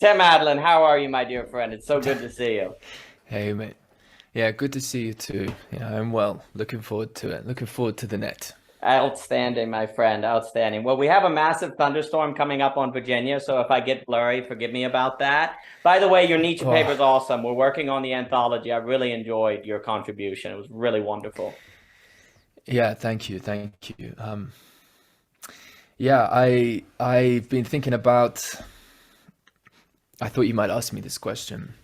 Tim Adalin, how are you, my dear friend? It's so good to see you. Hey mate. Yeah, good to see you too. Yeah, I'm well. Looking forward to it. Looking forward to the net. Outstanding, my friend. Outstanding. Well, we have a massive thunderstorm coming up on Virginia, so if I get blurry, forgive me about that. By the way, your Nietzsche paper is Oh, awesome. We're working on the anthology. I really enjoyed your contribution. It was really wonderful. yeah, thank you. Thank you. Yeah, I've been thinking about I thought you might ask me this question,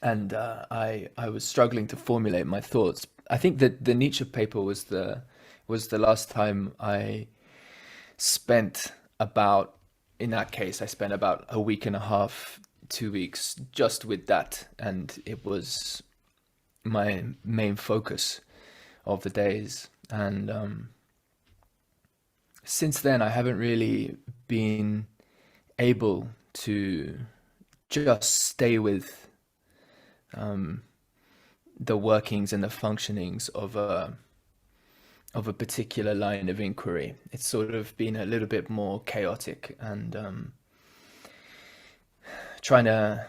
and I was struggling to formulate my thoughts. I think that the Nietzsche paper was the last time I spent about in that case I spent about a week and a half, 2 weeks just with that, and it was my main focus of the days. And since then, I haven't really been able to just stay with the workings and the functionings of a particular line of inquiry. It's sort of been a little bit more chaotic, and trying to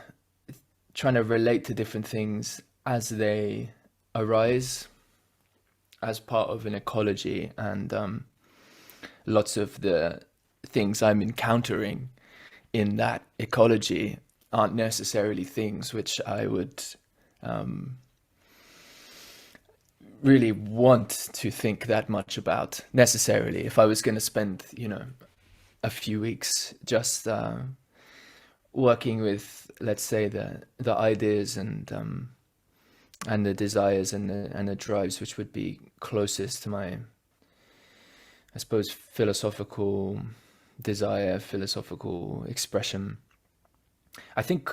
trying to relate to different things as they arise as part of an ecology, and lots of the things I'm encountering in that ecology aren't necessarily things which I would really want to think that much about necessarily if I was going to spend, a few weeks just working with, let's say, the ideas and the desires and the drives which would be closest to my, I suppose, philosophical desire, philosophical expression. I think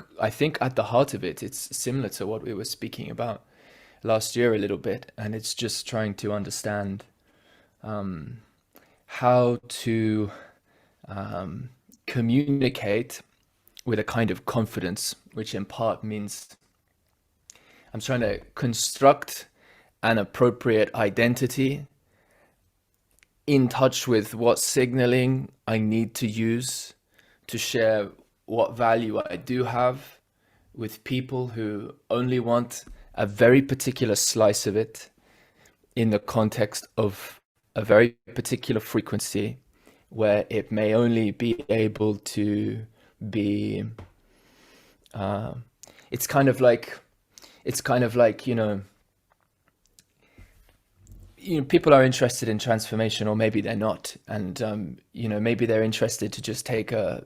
at the heart of it, it's similar to what we were speaking about last year a little bit, and it's just trying to understand how to communicate with a kind of confidence, which in part means I'm trying to construct an appropriate identity in touch with what signaling I need to use to share what value I do have with people who only want a very particular slice of it in the context of a very particular frequency where it may only be able to be it's kind of like people are interested in transformation, or maybe they're not, and maybe they're interested to just take a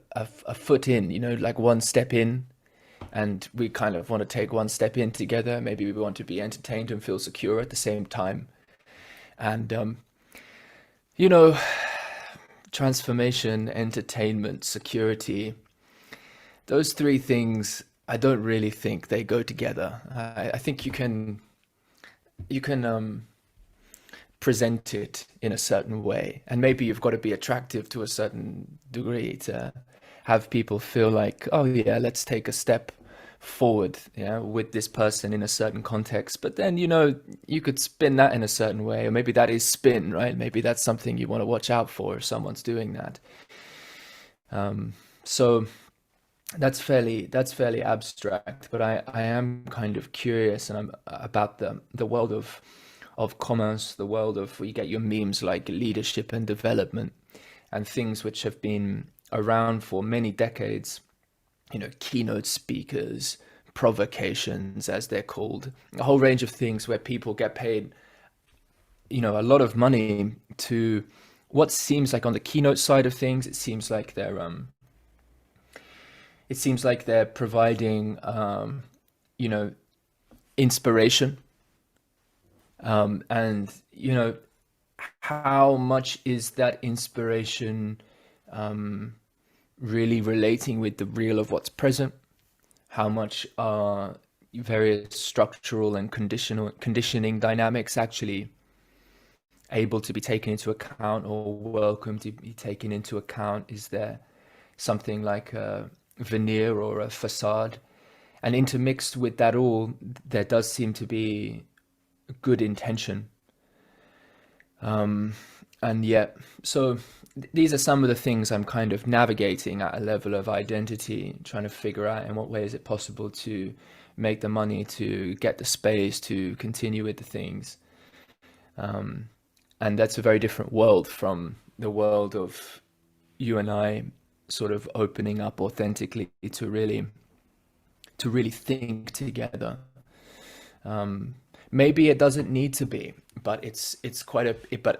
foot in, like one step in, and we kind of want to take one step in together. Maybe we want to be entertained and feel secure at the same time, and you know transformation, entertainment, security, those three things, I don't really think they go together. I think you can present it in a certain way, and maybe you've got to be attractive to a certain degree to have people feel like, oh yeah, let's take a step forward, yeah, with this person in a certain context. But then, you could spin that in a certain way, or maybe that is spin, right? Maybe that's something you want to watch out for if someone's doing that. So that's fairly abstract, but I am kind of curious, and I'm about the world of commerce, the world of where you get your memes like leadership and development, and things which have been around for many decades. Keynote speakers, provocations, as they're called, a whole range of things where people get paid, a lot of money to what seems like on the keynote side of things, it seems like they're providing, you know, inspiration. And how much is that inspiration really relating with the real of what's present? How much are various structural and conditional conditioning dynamics actually able to be taken into account or welcome to be taken into account? Is there something like a veneer or a facade? And intermixed with that all, there does seem to be good intention. And yet, so these are some of the things I'm kind of navigating at a level of identity, trying to figure out in what way is it possible to make the money, to get the space, to continue with the things. And that's a very different world from the world of you and I sort of opening up authentically to really think together. Maybe it doesn't need to be, but it's quite a but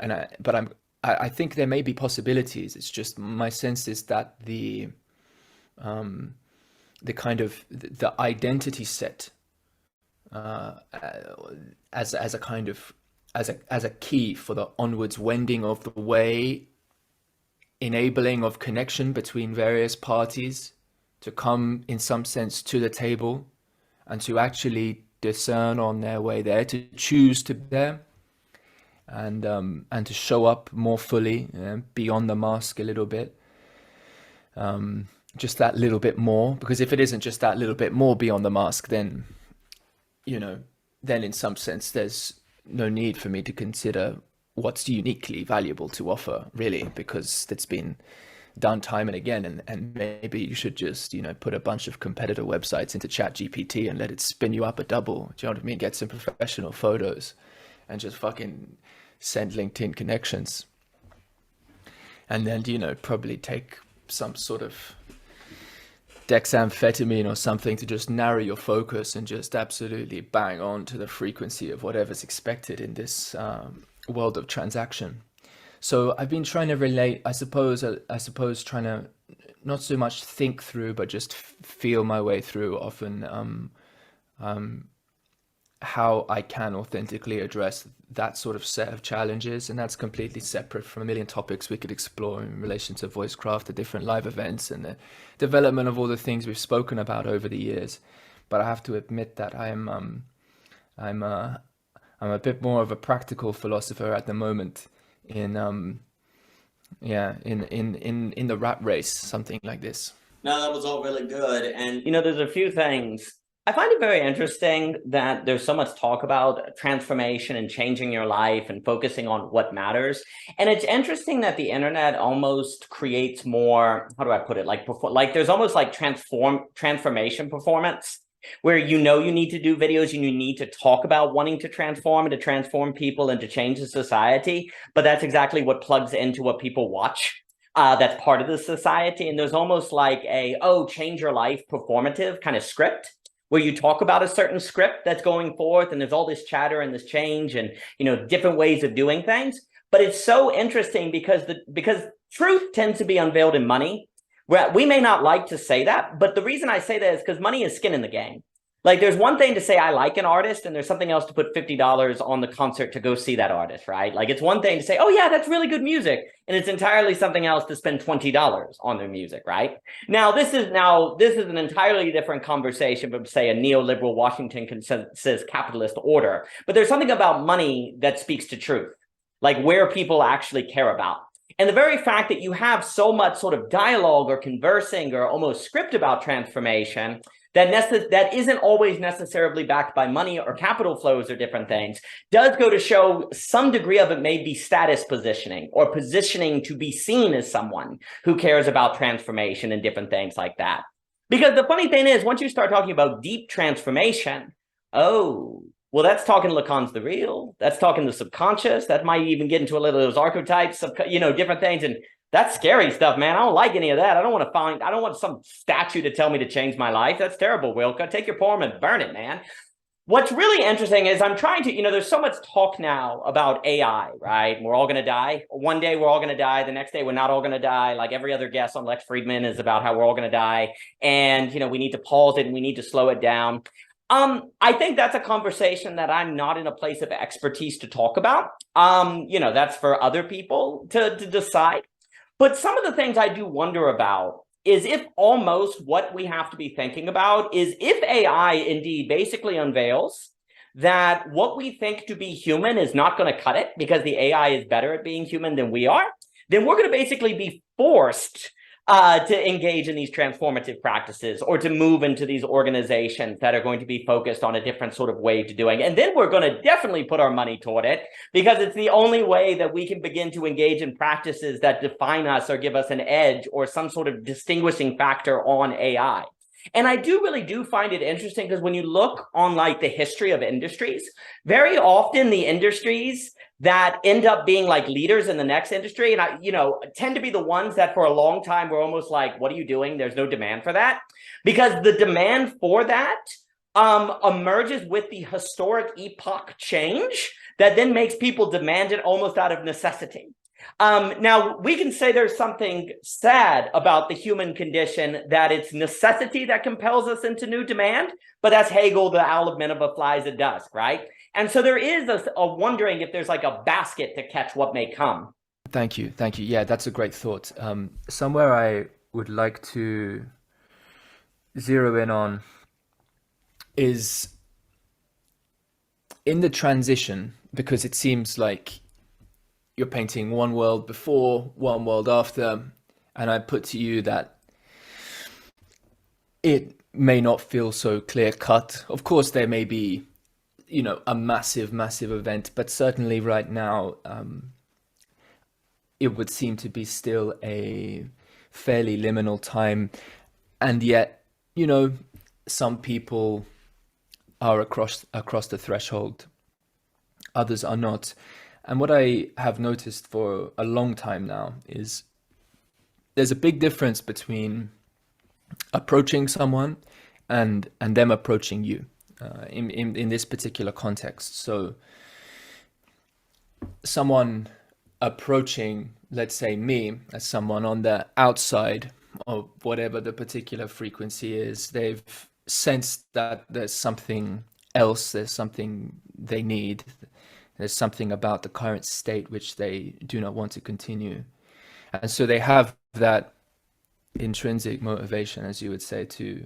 I think there may be possibilities. It's just my sense is that the kind of the identity set as a kind of as a key for the onwards wending of the way, enabling of connection between various parties to come in some sense to the table and to actually discern on their way there, to choose to be there, and to show up more fully, beyond the mask a little bit, just that little bit more. Because if it isn't just that little bit more beyond the mask, then then in some sense there's no need for me to consider what's uniquely valuable to offer, really, because it's been done time and again, and maybe you should just put a bunch of competitor websites into ChatGPT and let it spin you up a double. Do you know what I mean? Get some professional photos and just fucking send LinkedIn connections, and then probably take some sort of dexamphetamine or something to just narrow your focus and just absolutely bang on to the frequency of whatever's expected in this world of transaction. So I've been trying to relate, I suppose trying to not so much think through, but just feel my way through often how I can authentically address that sort of set of challenges. And that's completely separate from a million topics we could explore in relation to voicecraft, the different live events, and the development of all the things we've spoken about over the years. But I have to admit that I'm a bit more of a practical philosopher at the moment in the rat race, something like this. No, that was all really good. And there's a few things. I find it very interesting that there's so much talk about transformation and changing your life and focusing on what matters. And it's interesting that the internet almost creates more, how do I put it? Like there's almost like transformation performance, where you need to do videos and you need to talk about wanting to transform and to transform people and to change the society. But that's exactly what plugs into what people watch. That's part of the society. And there's almost like change your life performative kind of script, where you talk about a certain script that's going forth, and there's all this chatter and this change and different ways of doing things. But it's so interesting because truth tends to be unveiled in money. We may not like to say that, but the reason I say that is because money is skin in the game. Like, there's one thing to say I like an artist, and there's something else to put $50 on the concert to go see that artist, right? Like, it's one thing to say, oh yeah, that's really good music, and it's entirely something else to spend $20 on their music, right? Now this is an entirely different conversation from, say, a neoliberal Washington consensus capitalist order. But there's something about money that speaks to truth, like where people actually care about. And the very fact that you have so much sort of dialogue or conversing or almost script about transformation that isn't always necessarily backed by money or capital flows or different things, does go to show some degree of it may be status positioning, or positioning to be seen as someone who cares about transformation and different things like that. Because the funny thing is, once you start talking about deep transformation, well, that's talking Lacan's the real, that's talking the subconscious, that might even get into a little of those archetypes of, different things. And that's scary stuff, man. I don't like any of that. I don't want some statue to tell me to change my life. That's terrible, Wilka. Take your poem and burn it, man. What's really interesting is I'm trying to, there's so much talk now about AI, right? We're all going to die. One day we're all going to die. The next day we're not all going to die. Like every other guest on Lex Friedman is about how we're all going to die. And, we need to pause it and we need to slow it down. I think that's a conversation that I'm not in a place of expertise to talk about. That's for other people to decide. But some of the things I do wonder about is if almost what we have to be thinking about is if AI indeed basically unveils that what we think to be human is not going to cut it because the AI is better at being human than we are, then we're going to basically be forced to engage in these transformative practices or to move into these organizations that are going to be focused on a different sort of way to doing it. And then we're going to definitely put our money toward it, because it's the only way that we can begin to engage in practices that define us or give us an edge or some sort of distinguishing factor on AI. And I really do find it interesting, because when you look on like the history of industries, very often the industries that end up being like leaders in the next industry, and I, tend to be the ones that for a long time were almost like, what are you doing? There's no demand for that, because the demand for that emerges with the historic epoch change that then makes people demand it almost out of necessity. Now, we can say there's something sad about the human condition, that it's necessity that compels us into new demand, but that's Hegel, the owl of Nineveh flies at dusk, right? And so there is a wondering if there's like a basket to catch what may come. Thank you. Thank you. Yeah, that's a great thought. Somewhere I would like to zero in on is in the transition, because it seems like you're painting one world before, one world after, and I put to you that it may not feel so clear cut. Of course, there may be, a massive, massive event, but certainly right now, it would seem to be still a fairly liminal time. And yet, some people are across the threshold, others are not. And what I have noticed for a long time now is there's a big difference between approaching someone and them approaching you in this particular context. So someone approaching, let's say me, as someone on the outside of whatever the particular frequency is, they've sensed that there's something else, there's something they need, there's something about the current state which they do not want to continue. And so they have that intrinsic motivation, as you would say, to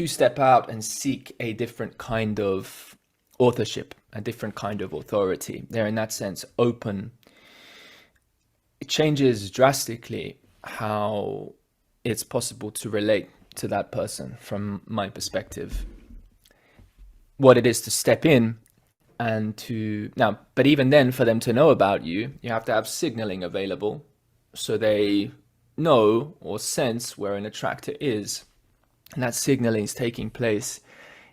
step out and seek a different kind of authorship, a different kind of authority. They're in that sense open. It changes drastically how it's possible to relate to that person from my perspective. What it is to step in and to now, but even then, for them to know about you, you have to have signaling available so they know or sense where an attractor is. And that signaling is taking place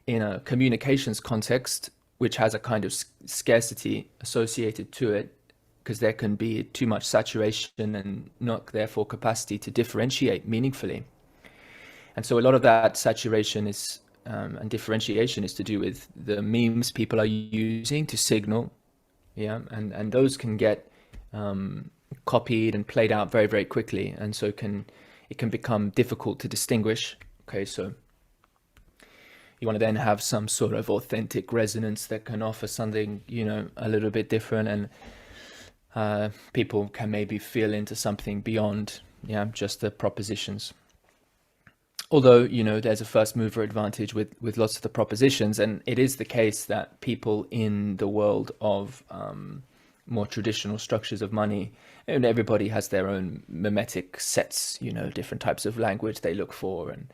in a communications context, which has a kind of scarcity associated to it, because there can be too much saturation and not therefore capacity to differentiate meaningfully. And so a lot of that saturation is and differentiation is to do with the memes people are using to signal, and those can get copied and played out very, very quickly, and so it can become difficult to distinguish. Okay, so you want to then have some sort of authentic resonance that can offer something, a little bit different, and people can maybe feel into something beyond, just the propositions. Although, there's a first mover advantage with lots of the propositions, and it is the case that people in the world of more traditional structures of money, and everybody has their own mimetic sets, different types of language they look for. And,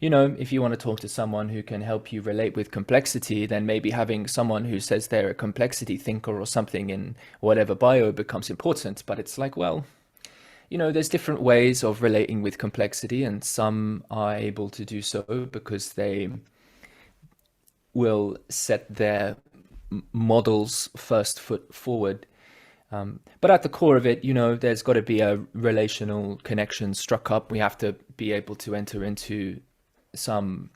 if you want to talk to someone who can help you relate with complexity, then maybe having someone who says they're a complexity thinker or something in whatever bio becomes important. But it's like, well, there's different ways of relating with complexity, and some are able to do so because they will set their models first foot forward. But at the core of it, there's got to be a relational connection struck up. We have to be able to enter into some,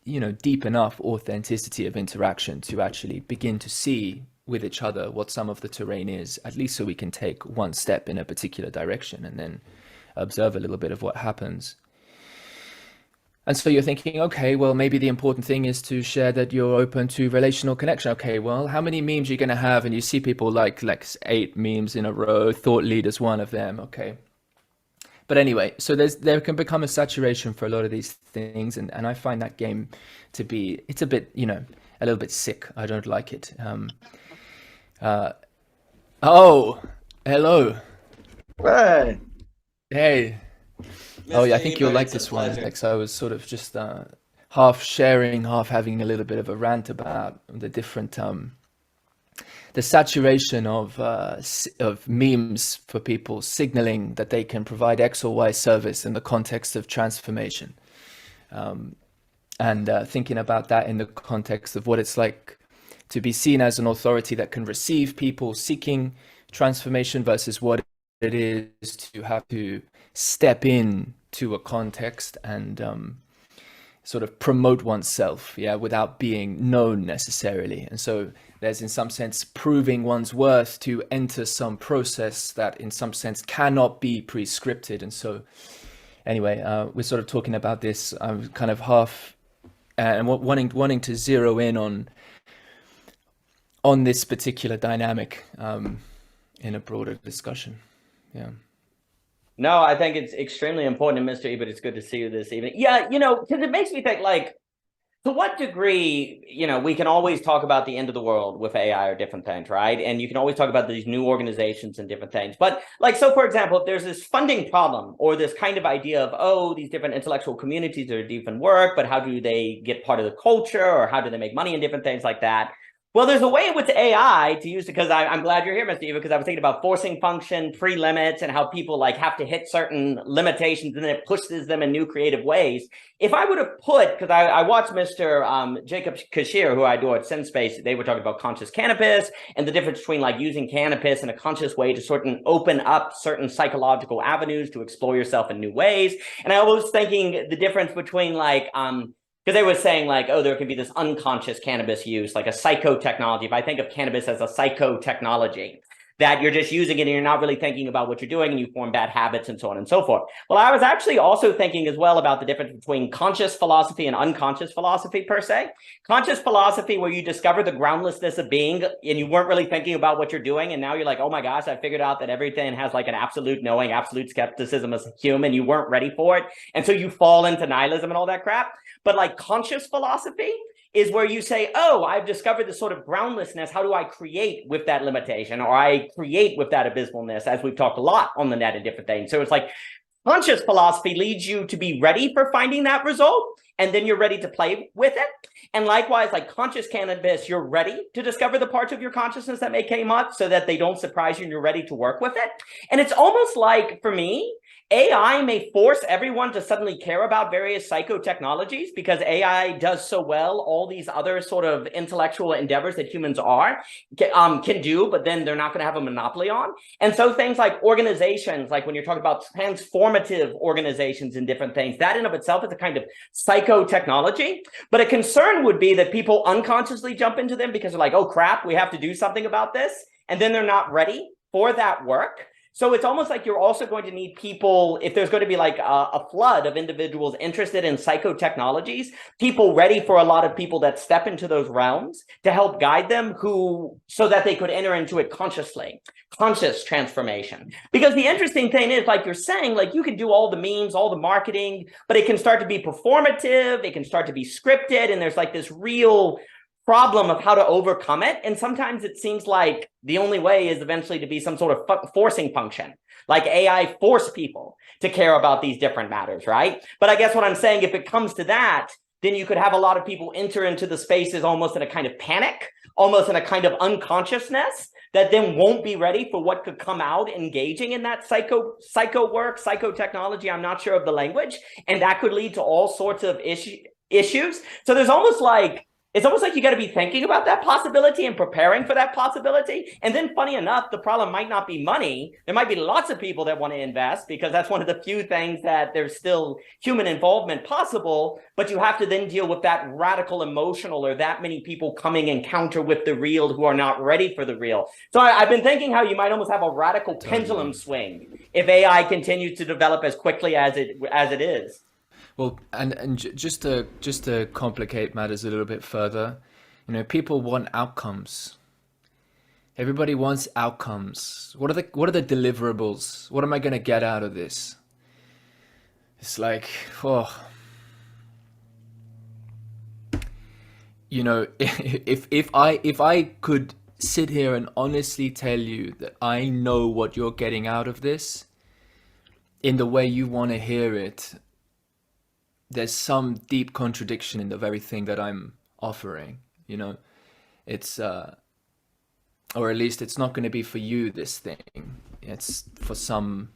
deep enough authenticity of interaction to actually begin to see with each other what some of the terrain is, at least so we can take one step in a particular direction and then observe a little bit of what happens. And so you're thinking, okay, well, maybe the important thing is to share that you're open to relational connection. Okay, well, how many memes are you going to have? And you see people like 8 memes in a row, thought leaders, one of them. Okay. But anyway, so there can become a saturation for a lot of these things. And I find that game to be, it's a bit, a little bit sick. I don't like it. Oh, hello. Hey, Hey, Oh yeah, Mr. I think you'll Ebert, like it's a this one, pleasure. Alex. I was sort of just half sharing, half having a little bit of a rant about the different the saturation of memes for people signaling that they can provide X or Y service in the context of transformation, and thinking about that in the context of what it's like to be seen as an authority that can receive people seeking transformation versus what it is to have to step in to a context and sort of promote oneself, yeah, without being known necessarily. And so there's in some sense proving one's worth to enter some process that in some sense cannot be pre-scripted. And so anyway, we're sort of talking about this. I'm kind of half and wanting to zero in on this particular dynamic in a broader discussion. Yeah. No, I think it's extremely important, and Mr. Ebert, it's good to see you this evening. Yeah, because it makes me think, like, to what degree, we can always talk about the end of the world with AI or different things, right? And you can always talk about these new organizations and different things. But like, so for example, if there's this funding problem or this kind of idea of, oh, these different intellectual communities are different work, but how do they get part of the culture, or how do they make money and different things like that? Well, there's a way in which AI to use it, because I'm glad you're here, Mr. Eva, because I was thinking about forcing function, pre-limits, and how people like have to hit certain limitations and then it pushes them in new creative ways. If I would have put, because I watched Mr. Jacob Kashir, who I adore at SenSpace, they were talking about conscious cannabis and the difference between like using cannabis in a conscious way to sort of open up certain psychological avenues to explore yourself in new ways. And I was thinking the difference between like, because they were saying like, oh, there can be this unconscious cannabis use, like a psychotechnology. If I think of cannabis as a psychotechnology, that you're just using it and you're not really thinking about what you're doing and you form bad habits and so on and so forth. Well, I was actually also thinking as well about the difference between conscious philosophy and unconscious philosophy per se. Conscious philosophy, where you discover the groundlessness of being and you weren't really thinking about what you're doing. And now you're like, oh my gosh, I figured out that everything has like an absolute knowing, absolute skepticism as a human. You weren't ready for it. And so you fall into nihilism and all that crap. But like conscious philosophy is where you say, oh, I've discovered this sort of groundlessness. How do I create with that limitation? Or I create with that abysmalness, as we've talked a lot on the net and different things. So it's like conscious philosophy leads you to be ready for finding that result. And then you're ready to play with it. And likewise, like conscious cannabis, you're ready to discover the parts of your consciousness that may came up so that they don't surprise you and you're ready to work with it. And it's almost like, for me, AI may force everyone to suddenly care about various psychotechnologies because AI does so well all these other sort of intellectual endeavors that humans can do, but then they're not going to have a monopoly on. And so things like organizations, like when you're talking about transformative organizations and different things, that in of itself is a kind of psychotechnology. But a concern would be that people unconsciously jump into them because they're like, oh crap, we have to do something about this. And then they're not ready for that work. So it's almost like you're also going to need people, if there's going to be like a flood of individuals interested in psychotechnologies, people ready for a lot of people that step into those realms to help guide them so that they could enter into it consciously, conscious transformation. Because the interesting thing is, like you're saying, like you can do all the memes, all the marketing, but it can start to be performative, it can start to be scripted, and there's like this real problem of how to overcome it. And sometimes it seems like the only way is eventually to be some sort of forcing function, like AI force people to care about these different matters, right? But I guess what I'm saying, if it comes to that, then you could have a lot of people enter into the spaces almost in a kind of panic, almost in a kind of unconsciousness that then won't be ready for what could come out engaging in that psycho work, psychotechnology. I'm not sure of the language. And that could lead to all sorts of issues. So there's almost like, it's almost like you got to be thinking about that possibility and preparing for that possibility. And then funny enough, the problem might not be money. There might be lots of people that want to invest because that's one of the few things that there's still human involvement possible. But you have to then deal with that radical emotional or that many people coming encounter with the real who are not ready for the real. So I've been thinking how you might almost have a radical pendulum swing if AI continues to develop as quickly as it is. Well, and just to complicate matters a little bit further, people want outcomes. Everybody wants outcomes. What are the deliverables? What am I going to get out of this? It's like, if I could sit here and honestly tell you that I know what you're getting out of this, in the way you want to hear it, there's some deep contradiction in the very thing that I'm offering. You know, it's or at least it's not going to be for you, this thing. It's for some,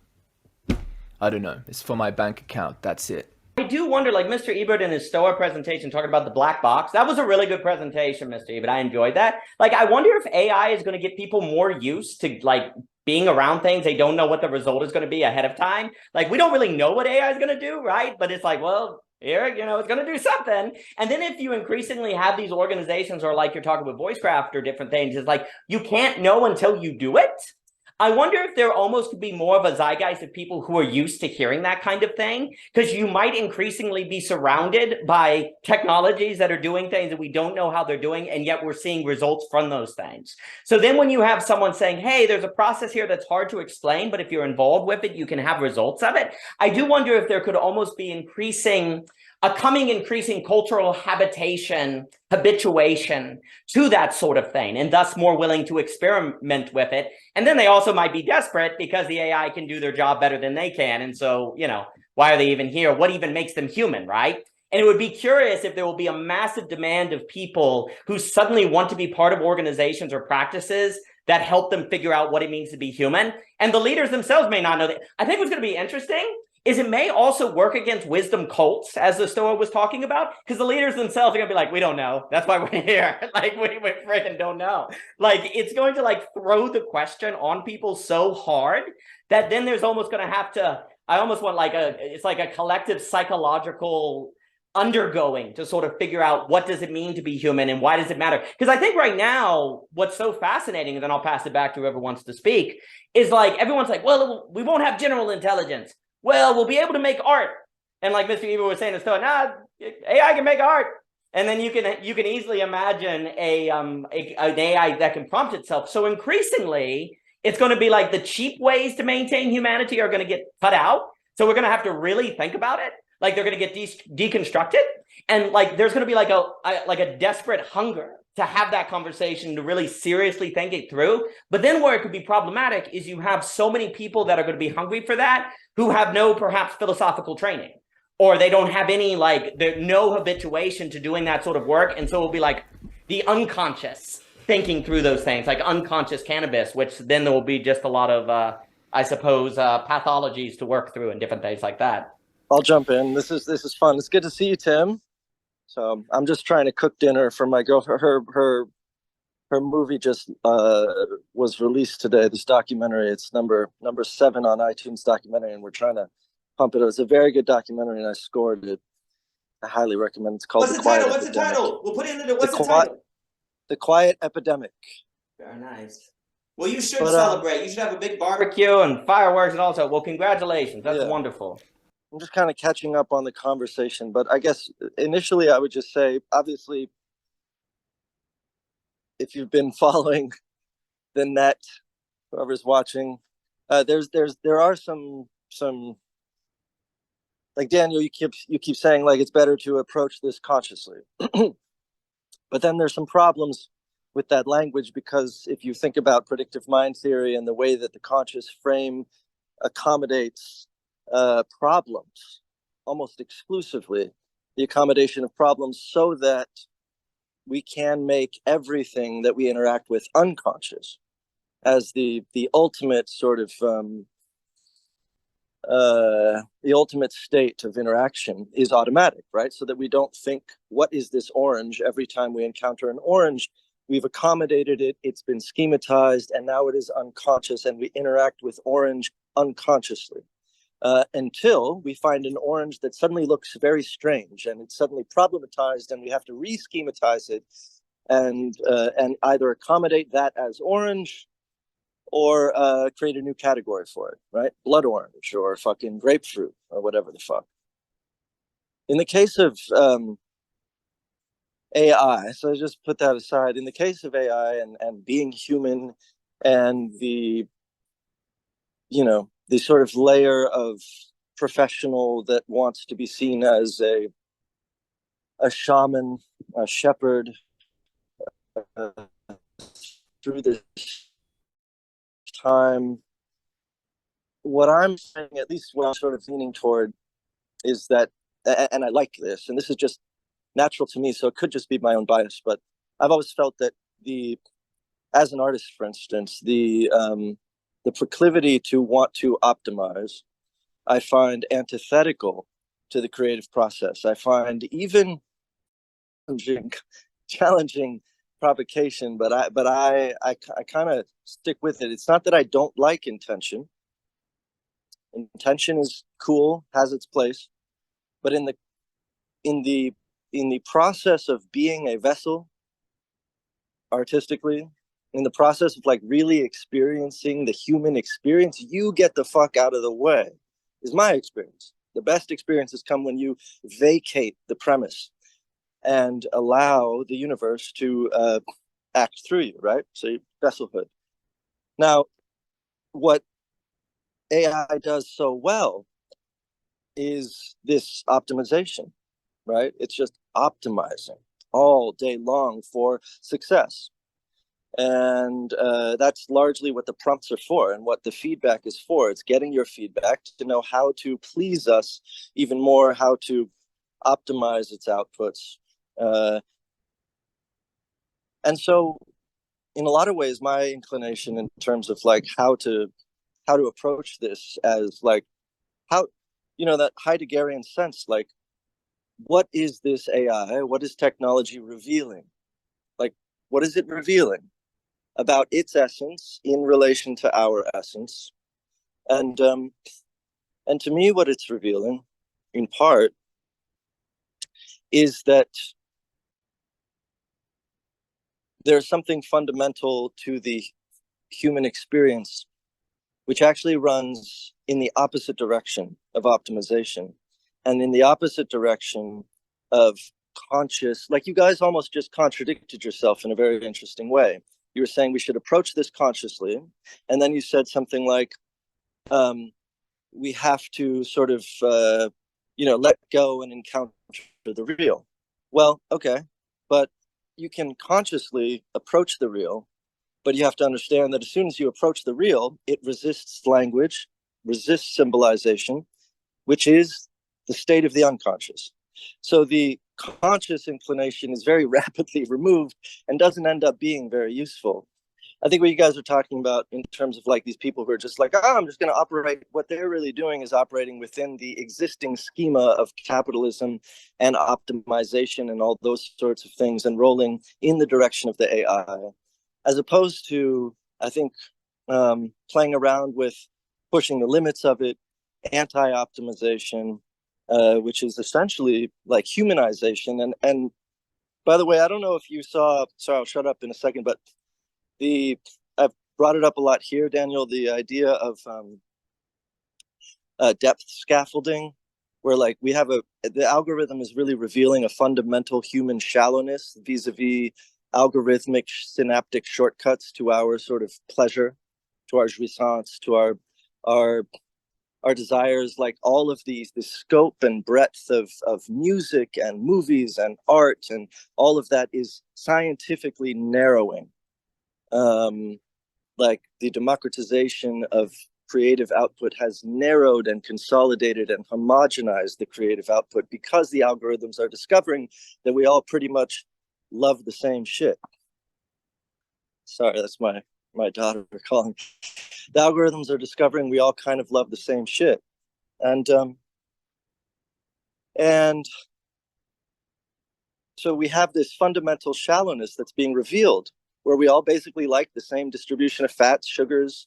I don't know, it's for my bank account. That's it. I do wonder, like Mr. Ebert in his Stoa presentation talking about the black box, that was a really good presentation, Mr. Ebert. I enjoyed that. Like, I wonder if AI is going to get people more used to like being around things. They don't know what the result is going to be ahead of time. Like, we don't really know what AI is going to do, right? But it's like, well, Eric, you know, it's going to do something. And then if you increasingly have these organizations, or like you're talking with voicecraft or different things, it's like, you can't know until you do it. I wonder if there almost could be more of a zeitgeist of people who are used to hearing that kind of thing, because you might increasingly be surrounded by technologies that are doing things that we don't know how they're doing, and yet we're seeing results from those things. So then when you have someone saying, hey, there's a process here that's hard to explain, but if you're involved with it, you can have results of it. I do wonder if there could almost be increasing cultural habituation to that sort of thing, and thus more willing to experiment with it. And then they also might be desperate because the AI can do their job better than they can. And so, you know, why are they even here? What even makes them human, right? And it would be curious if there will be a massive demand of people who suddenly want to be part of organizations or practices that help them figure out what it means to be human. And the leaders themselves may not know that. I think what's going to be interesting is it may also work against wisdom cults, as the Stoa was talking about, because the leaders themselves are going to be like, we don't know. That's why we're here. Like, we freaking don't know. Like, it's going to like throw the question on people so hard that then there's almost going to have to, I almost want like it's like a collective psychological undergoing to sort of figure out what does it mean to be human and why does it matter? Because I think right now, what's so fascinating, and then I'll pass it back to whoever wants to speak, is like, everyone's like, well, we won't have general intelligence. Well, we'll be able to make art. And like Mr. Ebert was saying, it's still, nah, AI can make art. And then you can easily imagine an AI that can prompt itself. So increasingly, it's going to be like the cheap ways to maintain humanity are going to get cut out. So we're going to have to really think about it. Like, they're going to get deconstructed. And like, there's going to be like a desperate hunger to have that conversation, to really seriously think it through. But then where it could be problematic is you have so many people that are going to be hungry for that, who have no perhaps philosophical training, or they don't have any, like, no habituation to doing that sort of work. And so it'll be like the unconscious thinking through those things, like unconscious cannabis, which then there will be just a lot of, I suppose, pathologies to work through and different things like that. I'll jump in. This is fun. It's good to see you, Tim. So I'm just trying to cook dinner for my girlfriend. Her movie just was released today. This documentary. It's number 7 on iTunes documentary, and we're trying to pump it. It's a very good documentary, and I scored it. I highly recommend it. It's called What's the title? What's the title? We'll put it in the. What's the title? The Quiet Epidemic. Very nice. Well, you should celebrate. You should have a big barbecue and fireworks and all that. Well, congratulations. That's wonderful. I'm just kind of catching up on the conversation, but I guess initially I would just say, obviously, if you've been following the net, whoever's watching, there are some like Daniel, you keep saying like it's better to approach this consciously, but then there's some problems with that language, because if you think about predictive mind theory and the way that the conscious frame accommodates problems, almost exclusively the accommodation of problems, so that we can make everything that we interact with unconscious, as the ultimate sort of the ultimate state of interaction is automatic, right? So that we don't think, what is this orange? Every time we encounter an orange, we've accommodated it, it's been schematized, and now it is unconscious, and we interact with orange unconsciously. Until we find an orange that suddenly looks very strange, and it's suddenly problematized, and we have to re-schematize it and either accommodate that as orange, or create a new category for it, right? Blood orange, or fucking grapefruit, or whatever the fuck. In the case of AI, so just put that aside. In the case of AI and being human, and the sort of layer of professional that wants to be seen as a shaman, a shepherd, through this time, what I'm saying, at least what I'm sort of leaning toward, is that, and I like this, and this is just natural to me, so it could just be my own bias, but I've always felt that as an artist, for instance, the proclivity to want to optimize, I find antithetical to the creative process. I find even challenging provocation, but I kind of stick with it. It's not that I don't like intention. Intention is cool, has its place, but in the process of being a vessel artistically, in the process of like really experiencing the human experience, you get the fuck out of the way, is my experience. The best experiences come when you vacate the premise and allow the universe to act through you, right? So vesselhood. Now, what AI does so well is this optimization, right? It's just optimizing all day long for success. And that's largely what the prompts are for and what the feedback is for. It's getting your feedback to know how to please us even more, how to optimize its outputs. And so in a lot of ways, my inclination in terms of like how to approach this as like how, that Heideggerian sense, like, what is this AI? What is technology revealing? Like, what is it revealing about its essence in relation to our essence? And to me, what it's revealing, in part, is that there's something fundamental to the human experience, which actually runs in the opposite direction of optimization and in the opposite direction of conscious, like you guys almost just contradicted yourself in a very interesting way. You were saying we should approach this consciously, and then you said something like, we have to sort of, let go and encounter the real. Well, okay, but you can consciously approach the real, but you have to understand that as soon as you approach the real, it resists language, resists symbolization, which is the state of the unconscious. So the conscious inclination is very rapidly removed and doesn't end up being very useful. I think what you guys are talking about in terms of like these people who are just like, I'm just going to operate, what they're really doing is operating within the existing schema of capitalism and optimization and all those sorts of things and rolling in the direction of the AI, as opposed to, I think, playing around with pushing the limits of it, anti-optimization, which is essentially like humanization. And by the way, I don't know if you saw, sorry, I'll shut up in a second, but I've brought it up a lot here, Daniel, the idea of depth scaffolding, where like we have the algorithm is really revealing a fundamental human shallowness vis-a-vis algorithmic synaptic shortcuts to our sort of pleasure, to our jouissance, to our desires, like all of the scope and breadth of music and movies and art, and all of that is scientifically narrowing. Like the democratization of creative output has narrowed and consolidated and homogenized the creative output because the algorithms are discovering that we all pretty much love the same shit. Sorry, that's my daughter calling. The algorithms are discovering we all kind of love the same shit. And so we have this fundamental shallowness that's being revealed, where we all basically like the same distribution of fats, sugars,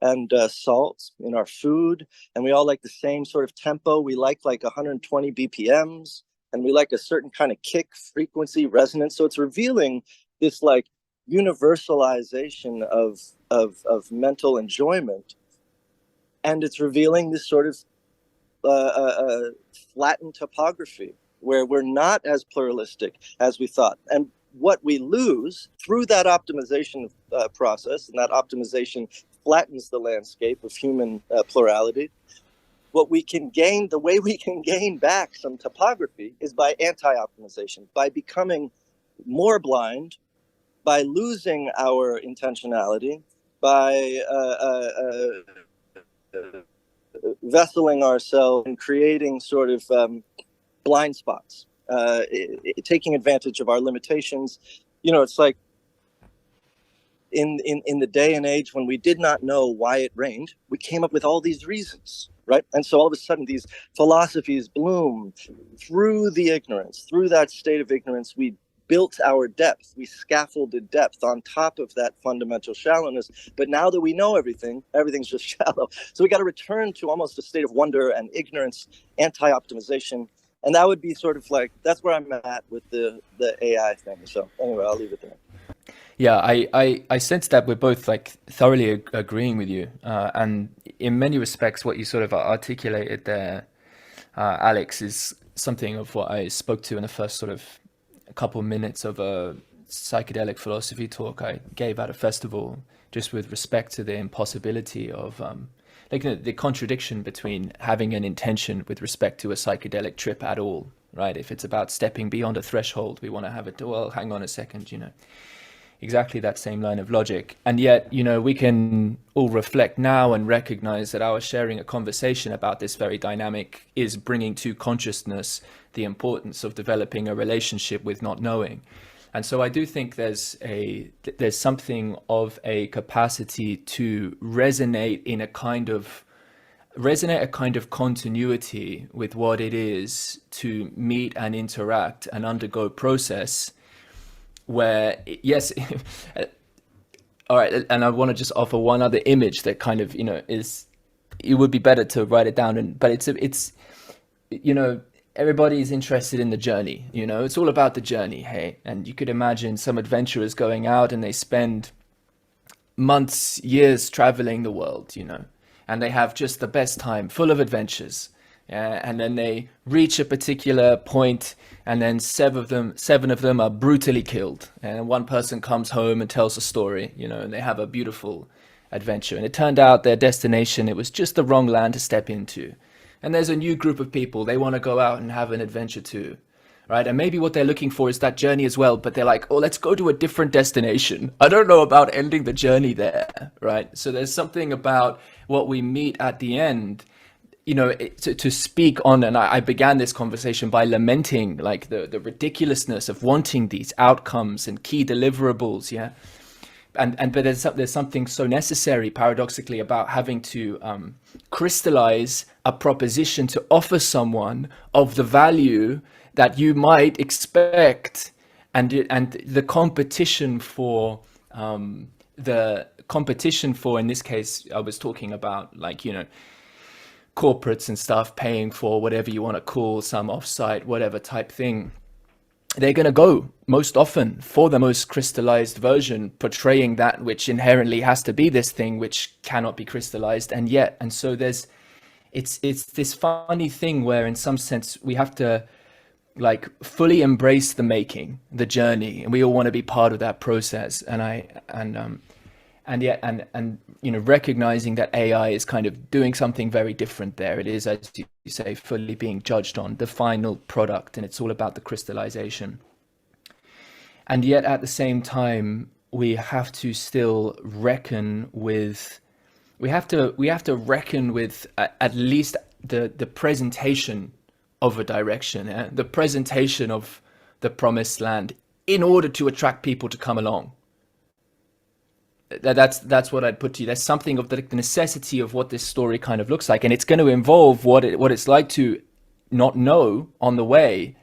and salts in our food. And we all like the same sort of tempo. We like 120 BPMs, and we like a certain kind of kick, frequency, resonance. So it's revealing this like universalization of mental enjoyment. And it's revealing this sort of flattened topography where we're not as pluralistic as we thought. And what we lose through that optimization process, and that optimization flattens the landscape of human plurality, what we can gain, the way we can gain back some topography is by anti-optimization, by becoming more blind, by losing our intentionality, by vesseling ourselves and creating sort of blind spots, taking advantage of our limitations. You know, it's like in the day and age when we did not know why it rained, we came up with all these reasons, right? And so all of a sudden these philosophies bloom through the ignorance, through that state of ignorance. We built our depth, we scaffolded depth on top of that fundamental shallowness. But now that we know everything, everything's just shallow. So we got to return to almost a state of wonder and ignorance, anti-optimization. And that would be sort of like, that's where I'm at with the AI thing. So anyway, I'll leave it there. Yeah, I sense that we're both like thoroughly agreeing with you, and in many respects, what you sort of articulated there, Alex, is something of what I spoke to in the first sort of couple minutes of a psychedelic philosophy talk I gave at a festival, just with respect to the impossibility of like the contradiction between having an intention with respect to a psychedelic trip at all, right? If it's about stepping beyond a threshold, we want to have it, well, hang on a second, you know. Exactly that same line of logic. And yet, you know, we can all reflect now and recognize that our sharing a conversation about this very dynamic is bringing to consciousness the importance of developing a relationship with not knowing. And so I do think there's something of a capacity to resonate a kind of continuity with what it is to meet and interact and undergo process, where, yes, all right, and I want to just offer one other image that kind of, you know, is, it would be better to write it down, but it's, you know, everybody's interested in the journey, you know, it's all about the journey, hey, and you could imagine some adventurers going out and they spend months, years traveling the world, you know, and they have just the best time, full of adventures. And then they reach a particular point, and then seven of them are brutally killed. And one person comes home and tells a story, you know, and they have a beautiful adventure. And it turned out their destination, it was just the wrong land to step into. And there's a new group of people, they want to go out and have an adventure too, right? And maybe what they're looking for is that journey as well, but they're like, oh, let's go to a different destination. I don't know about ending the journey there, right? So there's something about what we meet at the end, you know, to speak on, and I began this conversation by lamenting like the ridiculousness of wanting these outcomes and key deliverables, yeah. But there's something so necessary, paradoxically, about having to crystallize a proposition to offer someone of the value that you might expect, and the competition for in this case, I was talking about, like, you know, corporates and stuff paying for whatever you want to call some offsite, whatever type thing. They're going to go most often for the most crystallized version, portraying that which inherently has to be this thing which cannot be crystallized. And so it's this funny thing where in some sense we have to like fully embrace the making, the journey, and we all want to be part of that process. And you know, recognizing that AI is kind of doing something very different there. It is, as you say, fully being judged on the final product, and it's all about the crystallization. And yet at the same time, we have to still reckon with, at least the presentation of a direction, the presentation of the promised land, in order to attract people to come along. That's what I'd put to you. There's something of the necessity of what this story kind of looks like, and it's going to involve what it's like to not know on the way.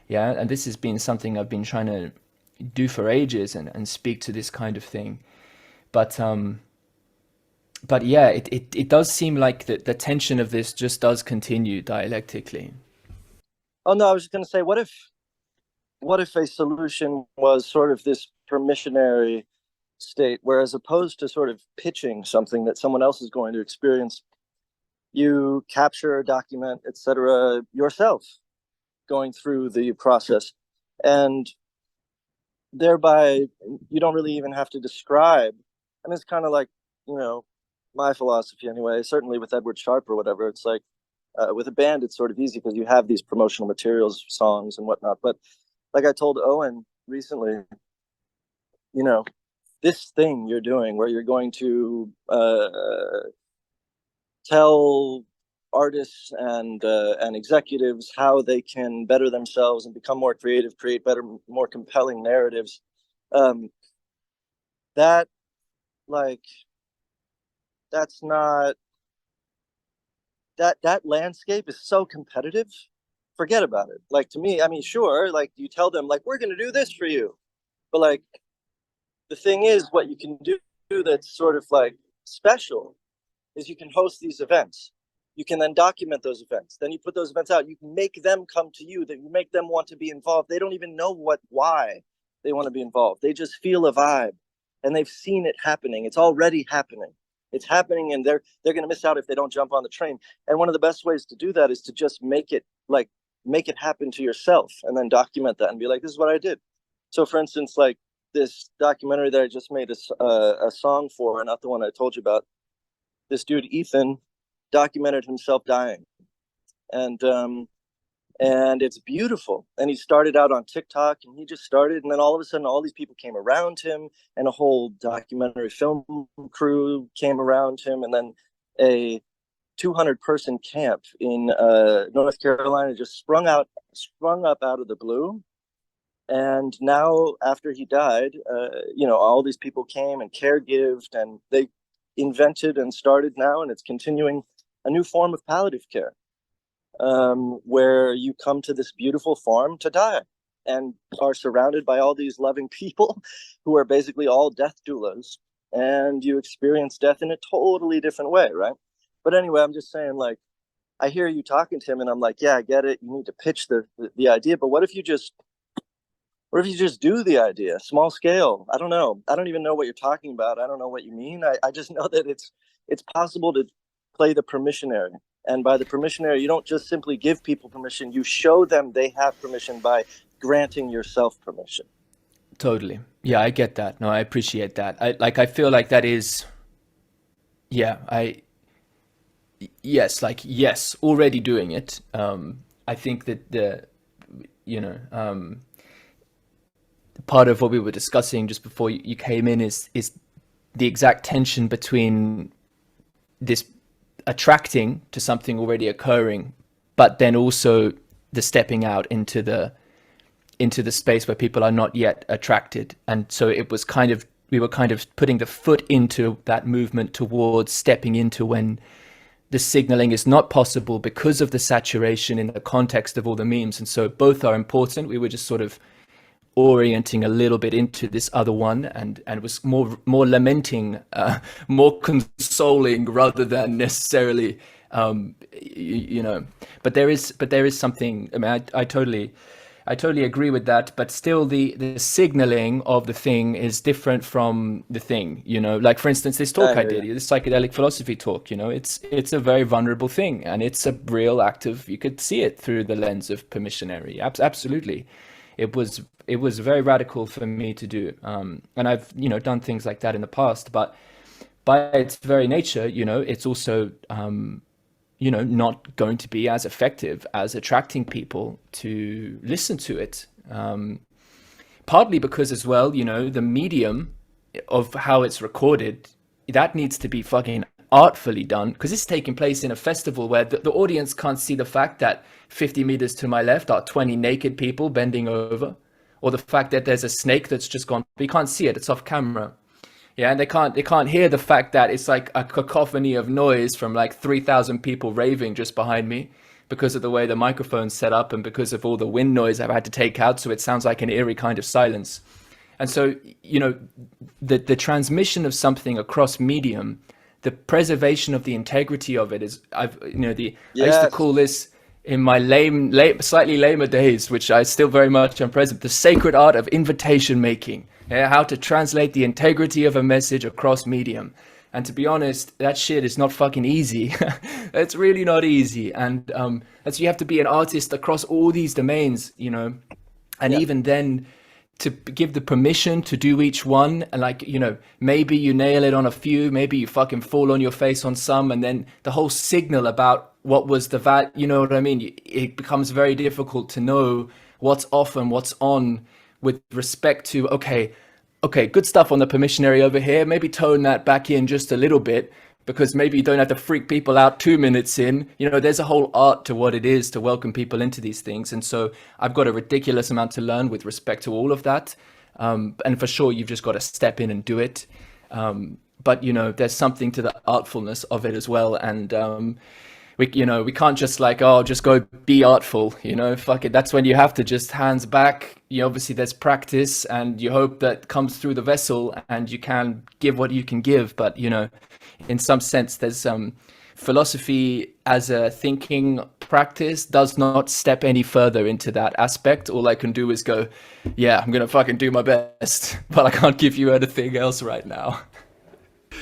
Yeah, and this has been something I've been trying to do for ages and speak to this kind of thing. But yeah, it does seem like the tension of this just does continue dialectically. Oh no, I was just going to say, what if a solution was sort of this permissionary state, where as opposed to sort of pitching something that someone else is going to experience, you capture, document, etc. yourself going through the process, and thereby you don't really even have to describe. I mean, it's kind of like, you know, my philosophy anyway, certainly with Edward Sharpe or whatever, it's like with a band it's sort of easy because you have these promotional materials, songs and whatnot. But like I told Owen recently, you know, this thing you're doing where you're going to tell artists and executives how they can better themselves and become more creative, create better, more compelling narratives. That like that's not that landscape is so competitive. Forget about it. Like, to me, I mean, sure, like you tell them like we're going to do this for you, but like the thing is, what you can do that's sort of like special is you can host these events. You can then document those events. Then you put those events out. You can make them come to you. That you make them want to be involved. They don't even know why they want to be involved. They just feel a vibe, and they've seen it happening. It's already happening. It's happening, and they're going to miss out if they don't jump on the train. And one of the best ways to do that is to just make it happen to yourself, and then document that and be like, this is what I did. So, for instance, like this documentary that I just made a song for, not the one I told you about. This dude Ethan documented himself dying, and it's beautiful. And he started out on TikTok, and he just started, and then all of a sudden all these people came around him, and a whole documentary film crew came around him, and then a 200-person camp in North Carolina just sprung up out of the blue. And now, after he died, all these people came and caregived, and they invented and started now, and it's continuing, a new form of palliative care, where you come to this beautiful farm to die and are surrounded by all these loving people who are basically all death doulas, and you experience death in a totally different way, right? But anyway, I'm just saying, like, I hear you talking to him, and I'm like, yeah, I get it. You need to pitch the idea, but what if you just do the idea, small scale? I don't know. I don't even know what you're talking about. I don't know what you mean. I just know that it's possible to play the permissionary. And by the permissionary, you don't just simply give people permission. You show them they have permission by granting yourself permission. Totally. Yeah, I get that. No, I appreciate that. I feel like that is, yeah, yes, already doing it. I think that part of what we were discussing just before you came in is the exact tension between this attracting to something already occurring, but then also the stepping out into the space where people are not yet attracted. And so we were kind of putting the foot into that movement towards stepping into when the signaling is not possible because of the saturation in the context of all the memes. And so both are important. We were just sort of orienting a little bit into this other one, and was more lamenting, more consoling rather than necessarily, but there is something. I mean, I totally agree with that, but still the signaling of the thing is different from the thing, like, for instance, this talk I did, this psychedelic philosophy talk, it's a very vulnerable thing, and it's a real active, you could see it through the lens of permissionary. Absolutely. It was very radical for me to do, and I've done things like that in the past. But by its very nature, it's also not going to be as effective as attracting people to listen to it. Partly because as well, the medium of how it's recorded, that needs to be fucking artfully done, because it's taking place in a festival where the audience can't see the fact that 50 meters to my left are 20 naked people bending over, or the fact that there's a snake that's just gone. You can't see it, it's off camera. Yeah, and they can't hear the fact that it's like a cacophony of noise from like 3,000 people raving just behind me, because of the way the microphone's set up and because of all the wind noise I've had to take out, so it sounds like an eerie kind of silence. And so, the transmission of something across medium, the preservation of the integrity of it is, I used to call this in my slightly lamer days, which I still very much am present, the sacred art of invitation making. Yeah, how to translate the integrity of a message across medium. And to be honest, that shit is not fucking easy. It's really not easy. And so you have to be an artist across all these domains, and even then, to give the permission to do each one, and maybe you nail it on a few, maybe you fucking fall on your face on some, and then the whole signal about what was the value, you know what I mean? It becomes very difficult to know what's off and what's on with respect to, okay, good stuff on the permissionary over here, maybe tone that back in just a little bit, because maybe you don't have to freak people out 2 minutes in. You know, there's a whole art to what it is to welcome people into these things. And so I've got a ridiculous amount to learn with respect to all of that. And for sure, you've just got to step in and do it. But, you know, there's something to the artfulness of it as well. And we can't just like, oh, just go be artful, you know, fuck it. That's when you have to just hands back. Obviously there's practice and you hope that comes through the vessel and you can give what you can give. But, you know, in some sense, there's philosophy as a thinking practice does not step any further into that aspect. All I can do is go, yeah, I'm going to fucking do my best, but I can't give you anything else right now.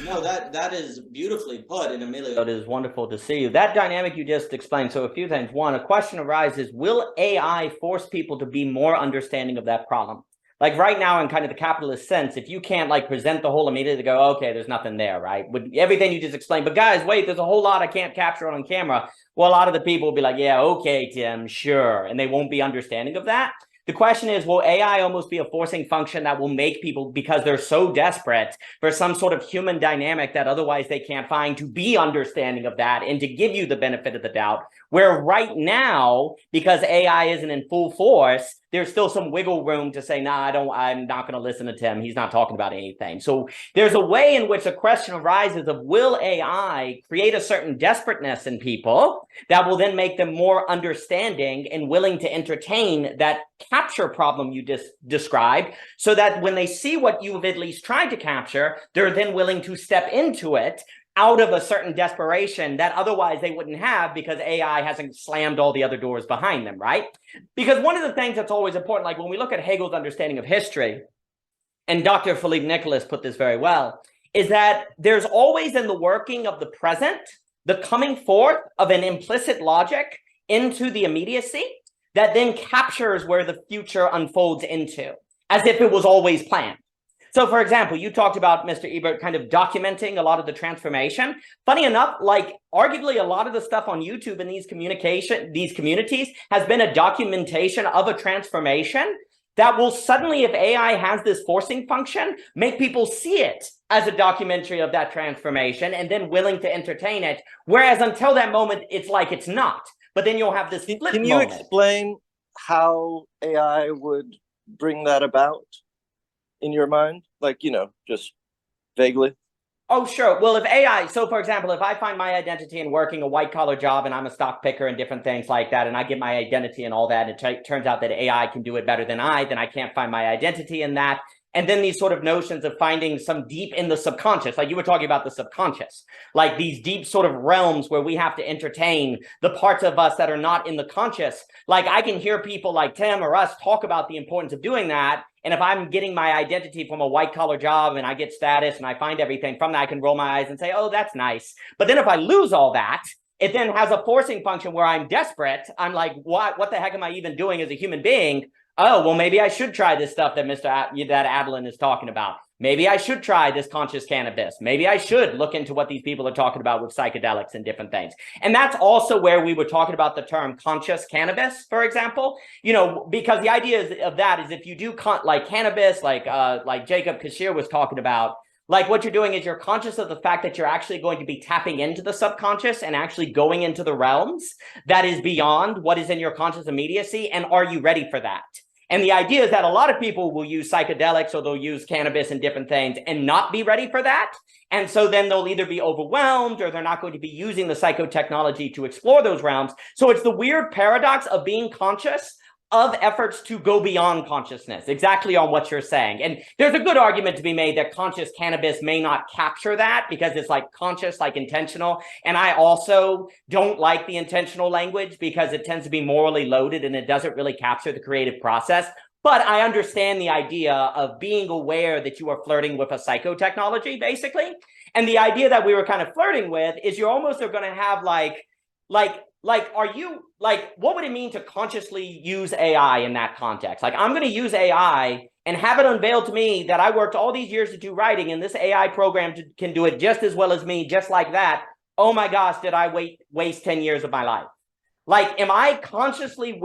No, that is beautifully put, and Emilio, it is wonderful to see you. That dynamic you just explained. So a few things. One, a question arises, will AI force people to be more understanding of that problem? Like right now, in kind of the capitalist sense, if you can't like present the whole immediately, go, okay, there's nothing there, right? With everything you just explained. But guys, wait, there's a whole lot I can't capture on camera. Well, a lot of the people will be like, yeah, okay, Tim, sure. And they won't be understanding of that. The question is, will AI almost be a forcing function that will make people, because they're so desperate for some sort of human dynamic that otherwise they can't find, to be understanding of that and to give you the benefit of the doubt? Where right now, because AI isn't in full force, there's still some wiggle room to say, nah, I'm not going to listen to Tim. He's not talking about anything. So there's a way in which the question arises of, will AI create a certain desperateness in people that will then make them more understanding and willing to entertain that capture problem you just described, so that when they see what you've at least tried to capture, they're then willing to step into it out of a certain desperation that otherwise they wouldn't have, because AI hasn't slammed all the other doors behind them, right? Because one of the things that's always important, like when we look at Hegel's understanding of history, and Dr. Philippe Nicholas put this very well, is that there's always in the working of the present, the coming forth of an implicit logic into the immediacy that then captures where the future unfolds into, as if it was always planned. So, for example, you talked about Mr. Ebert kind of documenting a lot of the transformation. Funny enough, like arguably a lot of the stuff on YouTube in these communities has been a documentation of a transformation that will suddenly, if AI has this forcing function, make people see it as a documentary of that transformation and then willing to entertain it. Whereas until that moment, it's like it's not. But then you'll have this flip moment. Can you explain how AI would bring that about in your mind? Like, you know, just vaguely. Oh, sure. Well, if AI, so for example, if I find my identity in working a white collar job and I'm a stock picker and different things like that, and I get my identity and all that, and it turns out that AI can do it better than then I can't find my identity in that. And then these sort of notions of finding some deep in the subconscious, like you were talking about the subconscious, like these deep sort of realms where we have to entertain the parts of us that are not in the conscious. Like I can hear people like Tim or us talk about the importance of doing that. And if I'm getting my identity from a white collar job and I get status and I find everything from that, I can roll my eyes and say, oh, that's nice. But then if I lose all that, it then has a forcing function where I'm desperate. I'm like, what the heck am I even doing as a human being? Oh, well, maybe I should try this stuff that that Adalin is talking about. Maybe I should try this conscious cannabis. Maybe I should look into what these people are talking about with psychedelics and different things. And that's also where we were talking about the term conscious cannabis, for example, you know, because the idea of that is if you do like cannabis, like Jacob Kashir was talking about, like what you're doing is you're conscious of the fact that you're actually going to be tapping into the subconscious and actually going into the realms that is beyond what is in your conscious immediacy. And are you ready for that? And the idea is that a lot of people will use psychedelics or they'll use cannabis and different things and not be ready for that. And so then they'll either be overwhelmed or they're not going to be using the psychotechnology to explore those realms. So it's the weird paradox of being conscious of efforts to go beyond consciousness, exactly on what you're saying. And there's a good argument to be made that conscious cannabis may not capture that because it's like conscious, like intentional. And I also don't like the intentional language because it tends to be morally loaded and it doesn't really capture the creative process. But I understand the idea of being aware that you are flirting with a psychotechnology, basically. And the idea that we were kind of flirting with is you're almost going to have what would it mean to consciously use AI in that context? Like, I'm going to use AI and have it unveiled to me that I worked all these years to do writing, and this AI program can do it just as well as me, just like that. Oh my gosh, did I waste 10 years of my life? Like, am I consciously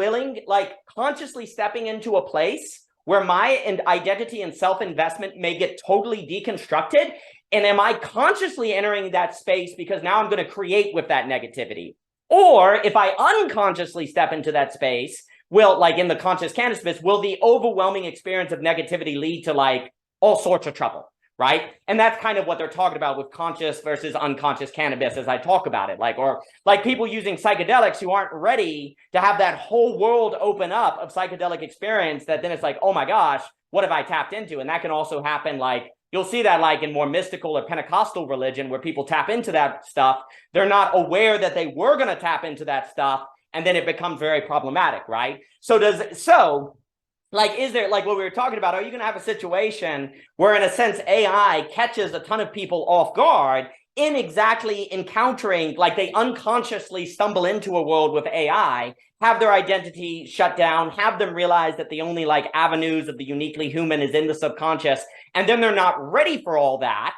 consciously stepping into a place where my identity and self-investment may get totally deconstructed? And am I consciously entering that space because now I'm going to create with that negativity? Or if I unconsciously step into that space, will, like in the conscious cannabis, will the overwhelming experience of negativity lead to like all sorts of trouble, right? And that's kind of what they're talking about with conscious versus unconscious cannabis as I talk about it. Like, or like people using psychedelics who aren't ready to have that whole world open up of psychedelic experience, that then it's like, oh my gosh, what have I tapped into? And that can also happen, like, you'll see that like in more mystical or Pentecostal religion where people tap into that stuff. They're not aware that they were going to tap into that stuff, and then it becomes very problematic, right? So like, is there, like what we were talking about, are you going to have a situation where in a sense AI catches a ton of people off guard in exactly encountering, like they unconsciously stumble into a world with AI, have their identity shut down, have them realize that the only like avenues of the uniquely human is in the subconscious, and then they're not ready for all that?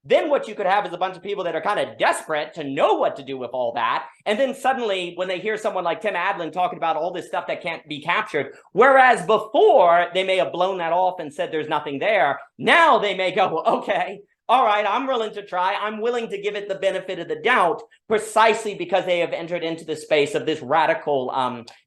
Then what you could have is a bunch of people that are kind of desperate to know what to do with all that. And then suddenly when they hear someone like Tim Adalin talking about all this stuff that can't be captured, whereas before they may have blown that off and said there's nothing there, now they may go, okay, all right, I'm willing to try. I'm willing to give it the benefit of the doubt, precisely because they have entered into the space of this radical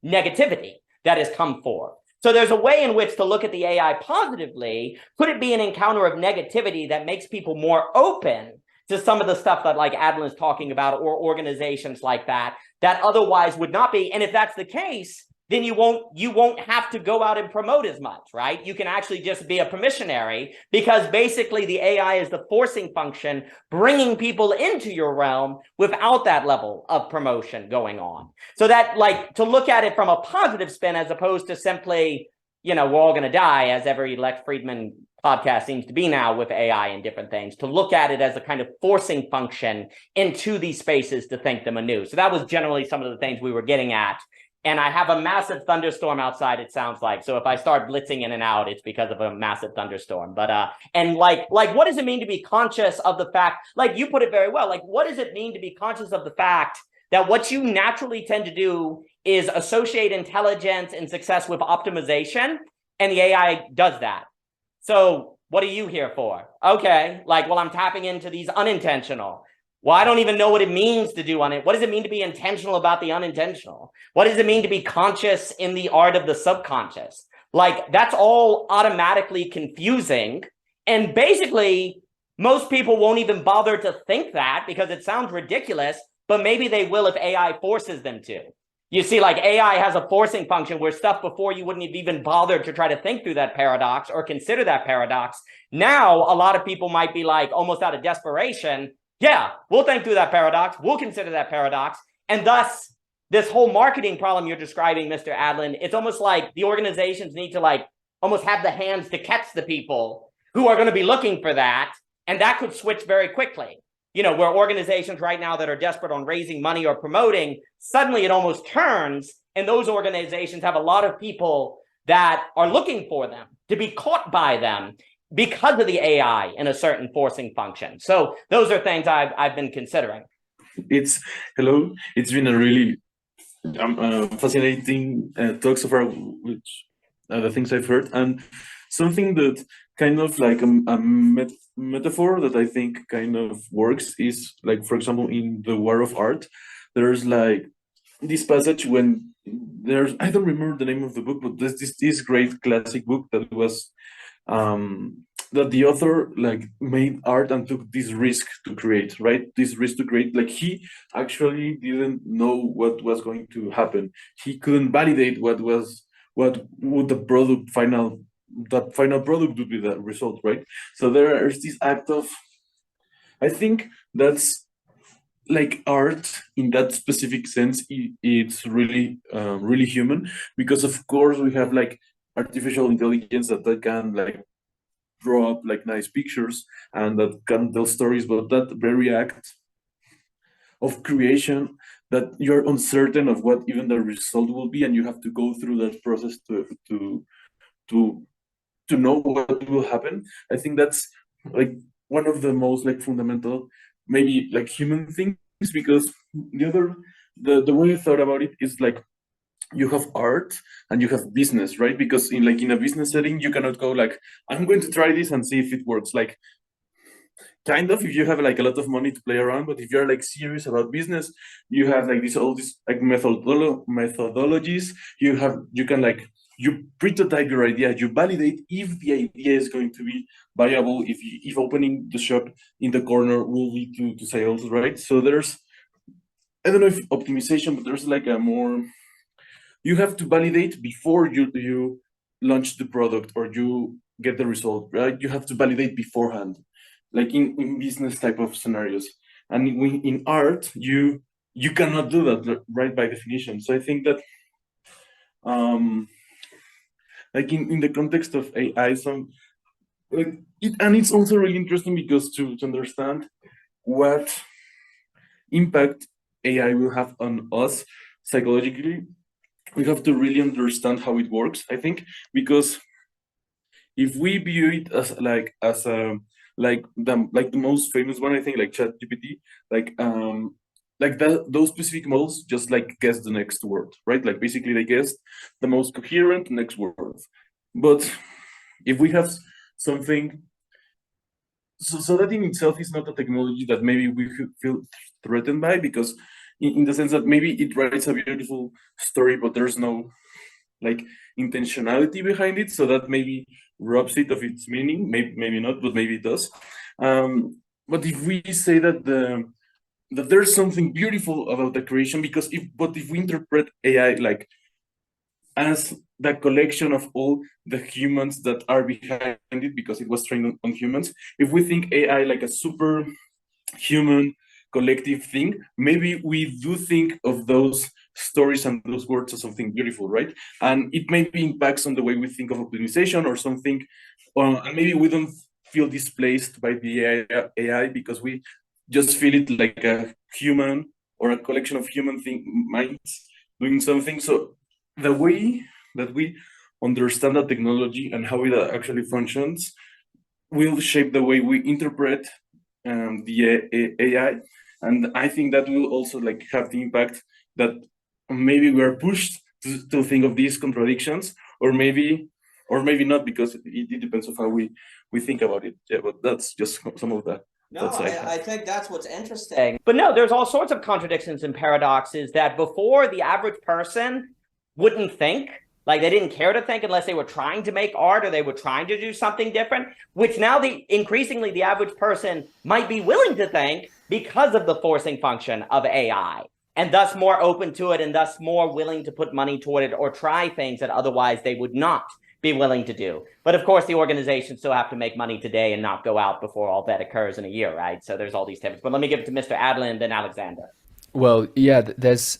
negativity that has come forth. So there's a way in which to look at the AI positively. Could it be an encounter of negativity that makes people more open to some of the stuff that like Adalin is talking about, or organizations like that otherwise would not be? And if that's the case, then you won't have to go out and promote as much, right? You can actually just be a permissionary, because basically the AI is the forcing function, bringing people into your realm without that level of promotion going on. So that, like, to look at it from a positive spin as opposed to simply, you know, we're all going to die, as every Lex Friedman podcast seems to be now with AI and different things, to look at it as a kind of forcing function into these spaces to think them anew. So that was generally some of the things we were getting at. And I have a massive thunderstorm outside, it sounds like. So if I start blitzing in and out, it's because of a massive thunderstorm. But and like what does it mean to be conscious of the fact, like you put it very well, like what does it mean to be conscious of the fact that what you naturally tend to do is associate intelligence and success with optimization, and the AI does that? So what are you here for? Okay, like, well, I'm tapping into these unintentional. Well, I don't even know what it means to do on it. What does it mean to be intentional about the unintentional? What does it mean to be conscious in the art of the subconscious? Like, that's all automatically confusing. And basically, most people won't even bother to think that because it sounds ridiculous, but maybe they will if AI forces them to. You see, like AI has a forcing function where stuff before you wouldn't have even bothered to try to think through that paradox or consider that paradox. Now, a lot of people might be like, almost out of desperation, yeah, we'll think through that paradox. We'll consider that paradox. And thus, this whole marketing problem you're describing, Mr. Adalin, it's almost like the organizations need to like almost have the hands to catch the people who are going to be looking for that. And that could switch very quickly. You know, where organizations right now that are desperate on raising money or promoting, suddenly it almost turns, and those organizations have a lot of people that are looking for them, to be caught by them, because of the AI in a certain forcing function. So those are things I've been considering. Hello. It's been a really fascinating talk so far, which the things I've heard, and something that kind of like a metaphor that I think kind of works is like, for example, in The War of Art, there's like this passage when there's, I don't remember the name of the book, but there's this great classic book that was that the author like made art and took this risk to create, right? This risk to create, like he actually didn't know what was going to happen. He couldn't validate what would the final product would be the result, right? So there is this act of, I think that's like art in that specific sense. It's really really human, because of course we have like artificial intelligence that can like draw up like nice pictures and that can tell stories, but that very act of creation, that you're uncertain of what even the result will be, and you have to go through that process to know what will happen. I think that's like one of the most like fundamental, maybe like human things, because the way I thought about it is like, you have art and you have business, right? Because in a business setting, you cannot go like, I'm going to try this and see if it works. Like, kind of, if you have like a lot of money to play around, but if you're like serious about business, you have like all these like methodologies. You can like, you prototype your idea, you validate if the idea is going to be viable, if opening the shop in the corner will lead to sales, right? So there's, I don't know if optimization, but there's like a more, you have to validate before you launch the product or you get the result, right? You have to validate beforehand, like in business type of scenarios. And in art, you cannot do that, right, by definition. So I think that like in the context of AI, some like and it's also really interesting because to understand what impact AI will have on us psychologically, we have to really understand how it works, I think, because if we view it as a like the most famous one, I think, like ChatGPT, like those specific models just like guess the next word, right? Like basically they guess the most coherent next word. But if we have something, so that in itself is not a technology that maybe we feel threatened by, because in the sense that maybe it writes a beautiful story, but there's no like intentionality behind it, so that maybe robs it of its meaning. Maybe not, but maybe it does. But if we say that that there's something beautiful about the creation, because if we interpret AI like as the collection of all the humans that are behind it, because it was trained on humans, if we think AI like a super human collective thing, maybe we do think of those stories and those words as something beautiful, right? And it maybe impacts on the way we think of optimization or something, and maybe we don't feel displaced by the AI because we just feel it like a human or a collection of human minds doing something. So the way that we understand the technology and how it actually functions will shape the way we interpret the AI. And I think that will also like have the impact that maybe we are pushed to think of these contradictions, or maybe not, because it depends on how we think about it. Yeah, but that's just some of that. No, I think that's what's interesting. But no, there's all sorts of contradictions and paradoxes that before the average person wouldn't think. Like they didn't care to think unless they were trying to make art or they were trying to do something different, which now increasingly the average person might be willing to think because of the forcing function of AI, and thus more open to it and thus more willing to put money toward it or try things that otherwise they would not be willing to do. But of course, the organizations still have to make money today and not go out before all that occurs in a year, right? So there's all these differences. But let me give it to Mr. Adalin, then Alexander. Well, yeah, there's...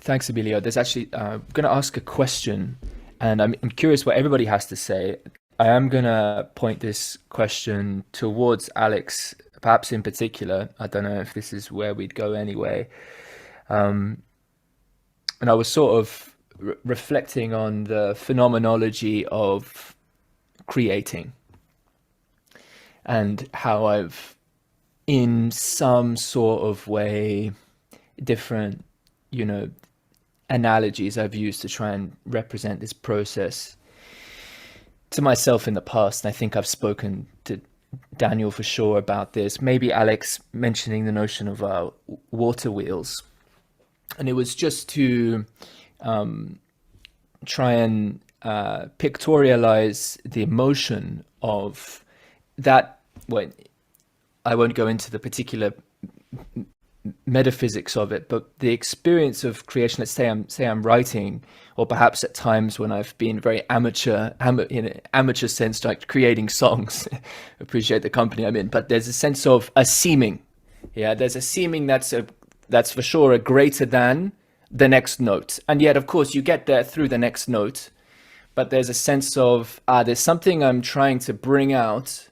thanks, Emilio. There's actually going to ask a question, and I'm curious what everybody has to say. I am going to point this question towards Alex, perhaps in particular. I don't know if this is where we'd go anyway. And I was sort of reflecting on the phenomenology of creating and how I've, in some sort of way, different analogies I've used to try and represent this process to myself in the past. And I think I've spoken to Daniel for sure about this. Maybe Alex mentioning the notion of water wheels. And it was just to try and pictorialize the emotion of that. Well, I won't go into the particular metaphysics of it, but the experience of creation. Let's say I'm writing, or perhaps at times when I've been very amateur sense, like creating songs. Appreciate the company I'm in, but there's a sense of a seeming. Yeah, there's a seeming that's for sure a greater than the next note, and yet of course you get there through the next note. But there's a sense of there's something I'm trying to bring out,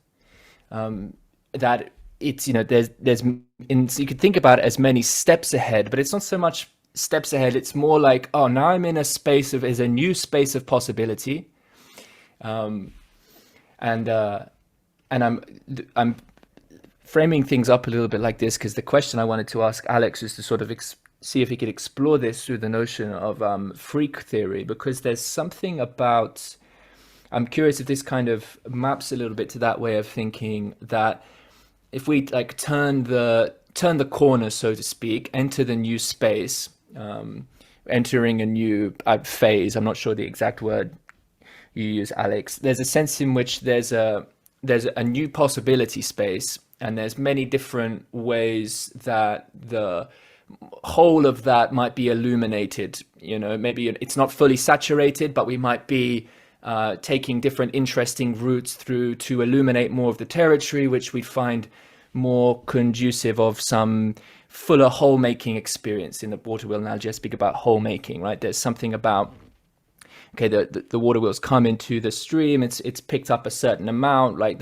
that it's, so you could think about it as many steps ahead, but it's not so much steps ahead. It's more like, oh, now I'm in a space is a new space of possibility. And I'm framing things up a little bit like this, because the question I wanted to ask Alex is to sort of see if he could explore this through the notion of freak theory, because there's something about, I'm curious if this kind of maps a little bit to that way of thinking, that if we like turn the corner, so to speak, enter the new space, entering a new phase. I'm not sure the exact word you use, Alex. There's a sense in which there's a new possibility space, and there's many different ways that the whole of that might be illuminated. You know, maybe it's not fully saturated, but we might be taking different interesting routes through to illuminate more of the territory, which we find more conducive of some fuller whole making experience. In the water wheel analogy, I speak about whole making, right? There's something about, okay, the water wheels come into the stream, it's picked up a certain amount, like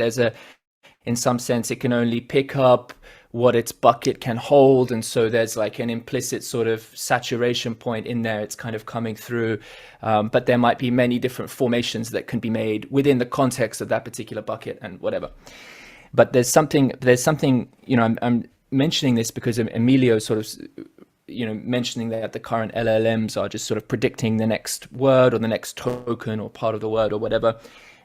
in some sense it can only pick up what its bucket can hold, and so there's like an implicit sort of saturation point in there. It's kind of coming through, but there might be many different formations that can be made within the context of that particular bucket and whatever. But there's something, you know, I'm mentioning this because Emilio sort of, you know, mentioning that the current LLMs are just sort of predicting the next word or the next token or part of the word or whatever.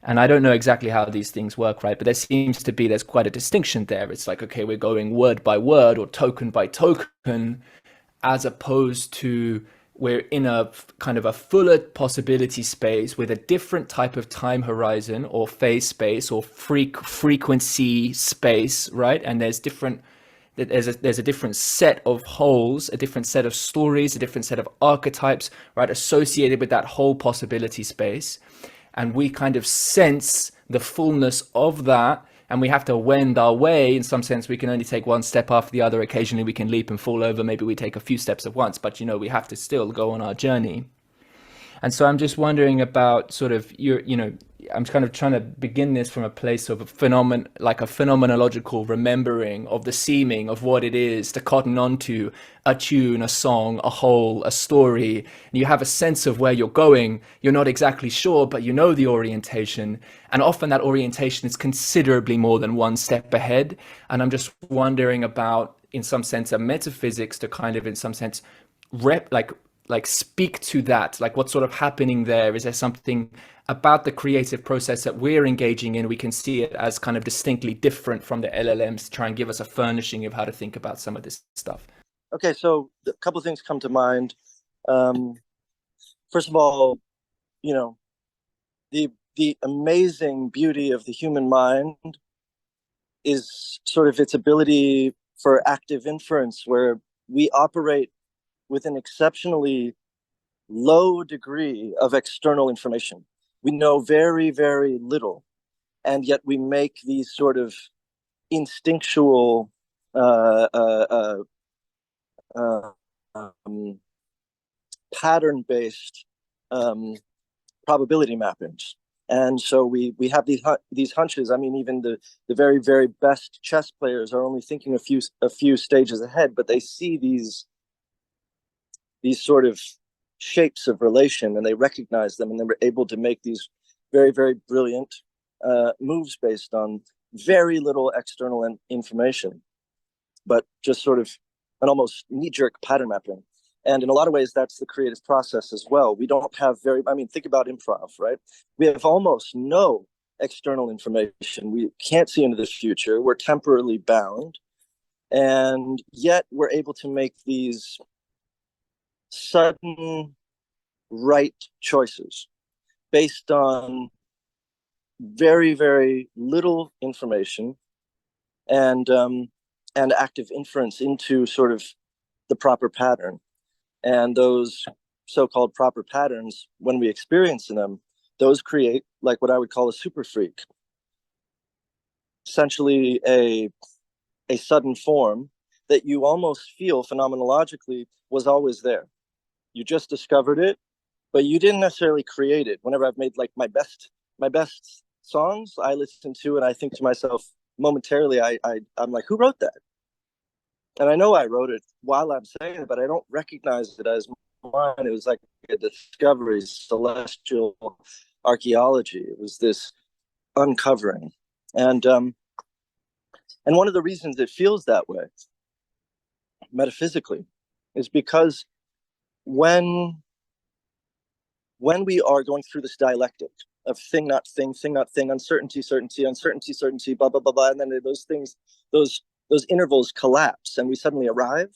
And I don't know exactly how these things work, right? But there seems to be, there's quite a distinction there. It's like, okay, we're going word by word or token by token, as opposed to we're in a kind of a fuller possibility space with a different type of time horizon or phase space or frequency space, right? And there's a different set of wholes, a different set of stories, a different set of archetypes, right, associated with that whole possibility space. And we kind of sense the fullness of that, and we have to wend our way. In some sense, we can only take one step after the other. Occasionally we can leap and fall over. Maybe we take a few steps at once, but, you know, we have to still go on our journey. And so I'm just wondering about sort of I'm kind of trying to begin this from a place of a phenomenological remembering of the seeming of what it is to cotton onto a tune, a song, a whole, a story. And you have a sense of where you're going. You're not exactly sure, but you know the orientation. And often that orientation is considerably more than one step ahead. And I'm just wondering about, in some sense, a metaphysics to kind of, in some sense, speak to that, like what's sort of happening there. Is there something about the creative process that we're engaging in? We can see it as kind of distinctly different from the LLMs to try and give us a furnishing of how to think about some of this stuff. Okay, so a couple of things come to mind. First of all, you know, the amazing beauty of the human mind is sort of its ability for active inference, where we operate with an exceptionally low degree of external information. We know very, very little, and yet we make these sort of instinctual pattern-based probability mappings. And so we have these hunches. I mean, even the very, very best chess players are only thinking a few stages ahead, but they see these sort of shapes of relation, and they recognize them, and they were able to make these very, very brilliant moves based on very little external information, but just sort of an almost knee-jerk pattern mapping. And in a lot of ways, that's the creative process as well. We don't have think about improv, right? We have almost no external information. We can't see into the future. We're temporally bound. And yet we're able to make these sudden right choices based on very, very little information and active inference into sort of the proper pattern. And those so-called proper patterns, when we experience them, those create like what I would call a super freak. Essentially a sudden form that you almost feel phenomenologically was always there. You just discovered it, but you didn't necessarily create it. Whenever I've made like my best songs, I listen to and I think to myself momentarily, I'm like, who wrote that? And I know I wrote it while I'm saying it, but I don't recognize it as mine. It was like a discovery, celestial archaeology. It was this uncovering. And one of the reasons it feels that way, metaphysically, is because when we are going through this dialectic of thing, not thing, thing, not thing, uncertainty, certainty, uncertainty, certainty, blah, blah, blah, blah. And then those things, those intervals collapse and we suddenly arrive.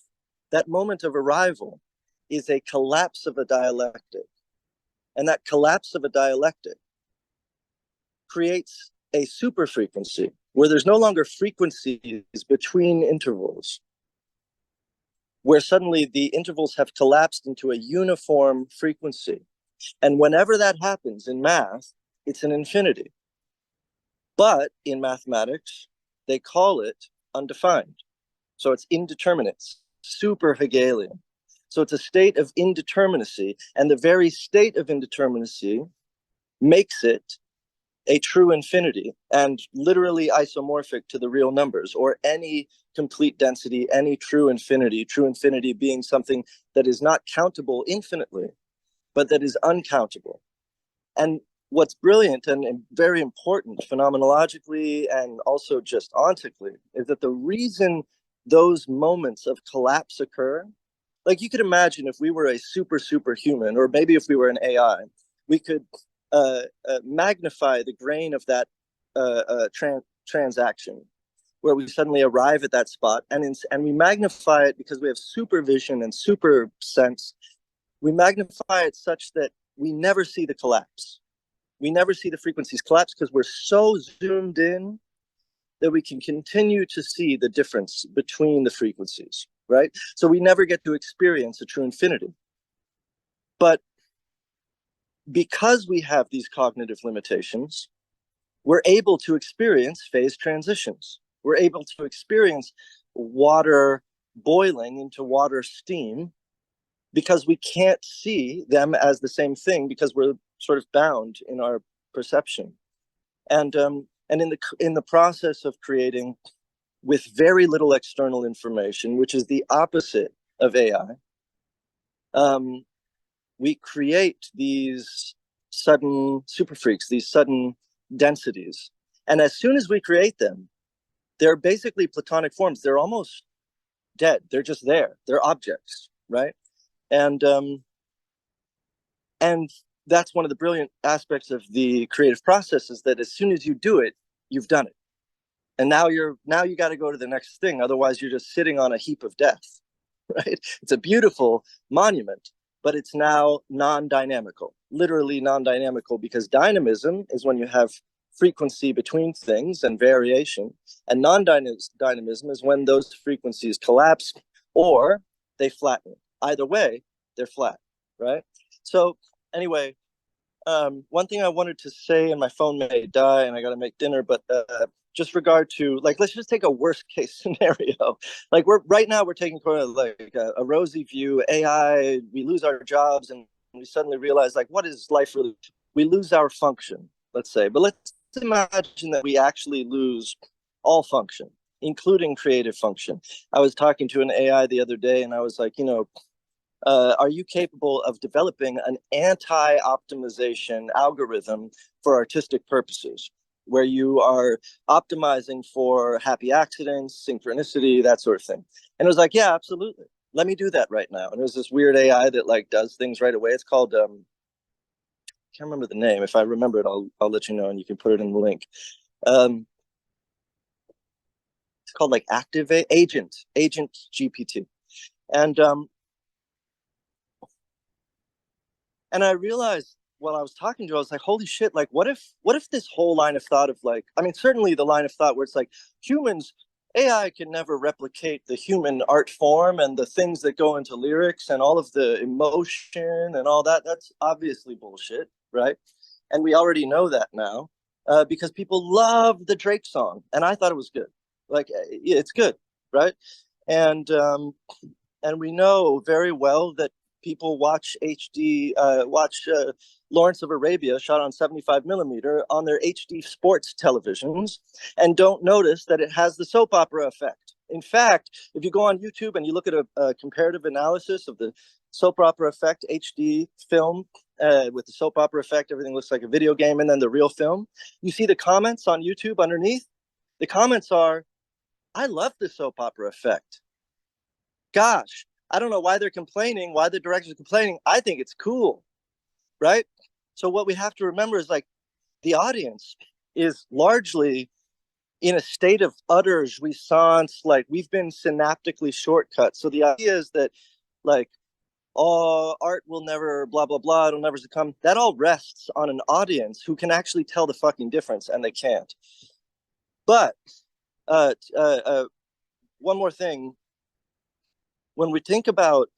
That moment of arrival is a collapse of a dialectic. And that collapse of a dialectic creates a super frequency where there's no longer frequencies between intervals, where suddenly the intervals have collapsed into a uniform frequency. And whenever that happens in math, it's an infinity. But in mathematics, they call it undefined. So it's indeterminate, super Hegelian. So it's a state of indeterminacy, and the very state of indeterminacy makes it a true infinity and literally isomorphic to the real numbers, or any complete density, any true infinity being something that is not countable infinitely, but that is uncountable. And what's brilliant and very important phenomenologically and also just ontically is that the reason those moments of collapse occur, like you could imagine if we were a superhuman, or maybe if we were an AI, we could magnify the grain of that transaction, where we suddenly arrive at that spot, and we magnify it because we have supervision and super sense. We magnify it such that we never see the collapse. We never see the frequencies collapse because we're so zoomed in that we can continue to see the difference between the frequencies, right? So we never get to experience a true infinity. But because we have these cognitive limitations, we're able to experience phase transitions. We're able to experience water boiling into water steam because we can't see them as the same thing because we're sort of bound in our perception. And in the process of creating with very little external information, which is the opposite of AI, we create these sudden super freaks, these sudden densities. And as soon as we create them, they're basically Platonic forms. They're almost dead. They're just there. They're objects, right? And that's one of the brilliant aspects of the creative process, is that as soon as you do it, you've done it. And now you got to go to the next thing. Otherwise, you're just sitting on a heap of death, right? It's a beautiful monument, but it's now non-dynamical, literally non-dynamical, because dynamism is when you have frequency between things and variation, and non-dynamism is when those frequencies collapse or they flatten. Either way, they're flat, right? So anyway, one thing I wanted to say, and my phone may die and I got to make dinner, but just regard to, like, let's just take a worst case scenario. Like right now we're taking kind of like a rosy view, AI, we lose our jobs and we suddenly realize, like, what is life really? We lose our function, let's say, but let's imagine that we actually lose all function, including creative function. I was talking to an AI the other day and I was like, are you capable of developing an anti-optimization algorithm for artistic purposes, where you are optimizing for happy accidents, synchronicity, that sort of thing? And it was like, yeah, absolutely. Let me do that right now. And it was this weird AI that like does things right away. It's called, I can't remember the name. If I remember it, I'll let you know and you can put it in the link. It's called like Agent GPT. And I realized while I was talking to her, I was like, holy shit, like, what if this whole line of thought of like, I mean, certainly the line of thought where it's like AI can never replicate the human art form and the things that go into lyrics and all of the emotion and all that. That's obviously bullshit, right? And we already know that now because people love the Drake song. And I thought it was good. Like, yeah, it's good, right? And we know very well that people watch Lawrence of Arabia shot on 75 millimeter on their HD sports televisions and don't notice that it has the soap opera effect. In fact, if you go on YouTube and you look at a comparative analysis of the soap opera effect HD film with the soap opera effect, everything looks like a video game, and then the real film, you see the comments on YouTube underneath. The comments are, I love the soap opera effect. Gosh, I don't know why they're complaining, why the directors are complaining. I think it's cool, right? So what we have to remember is, like, the audience is largely in a state of utter jouissance, like we've been synaptically shortcut. So the idea is that, like, oh, art will never, blah, blah, blah, it'll never succumb. That all rests on an audience who can actually tell the fucking difference, and they can't. But one more thing. When we think about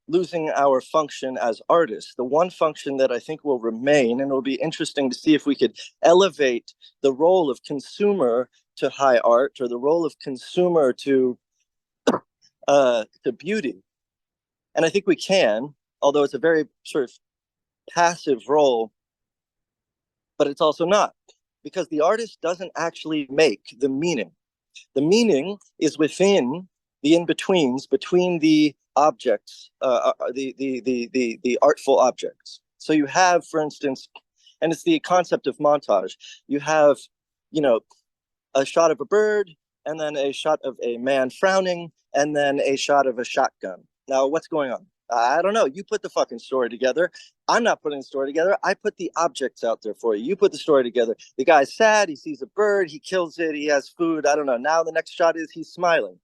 losing our function as artists, the one function that I think will remain, and it'll be interesting to see if we could elevate the role of consumer to high art, or the role of consumer to beauty. And I think we can, although it's a very sort of passive role, but it's also not, because the artist doesn't actually make the meaning. The meaning is within the in-betweens, between the objects, the artful objects. So you have, for instance, and it's the concept of montage. You have, you know, a shot of a bird, and then a shot of a man frowning, and then a shot of a shotgun. Now, what's going on? I don't know. You put the fucking story together. I'm not putting the story together. I put the objects out there for you. You put the story together. The guy's sad. He sees a bird. He kills it. He has food. I don't know. Now the next shot is he's smiling.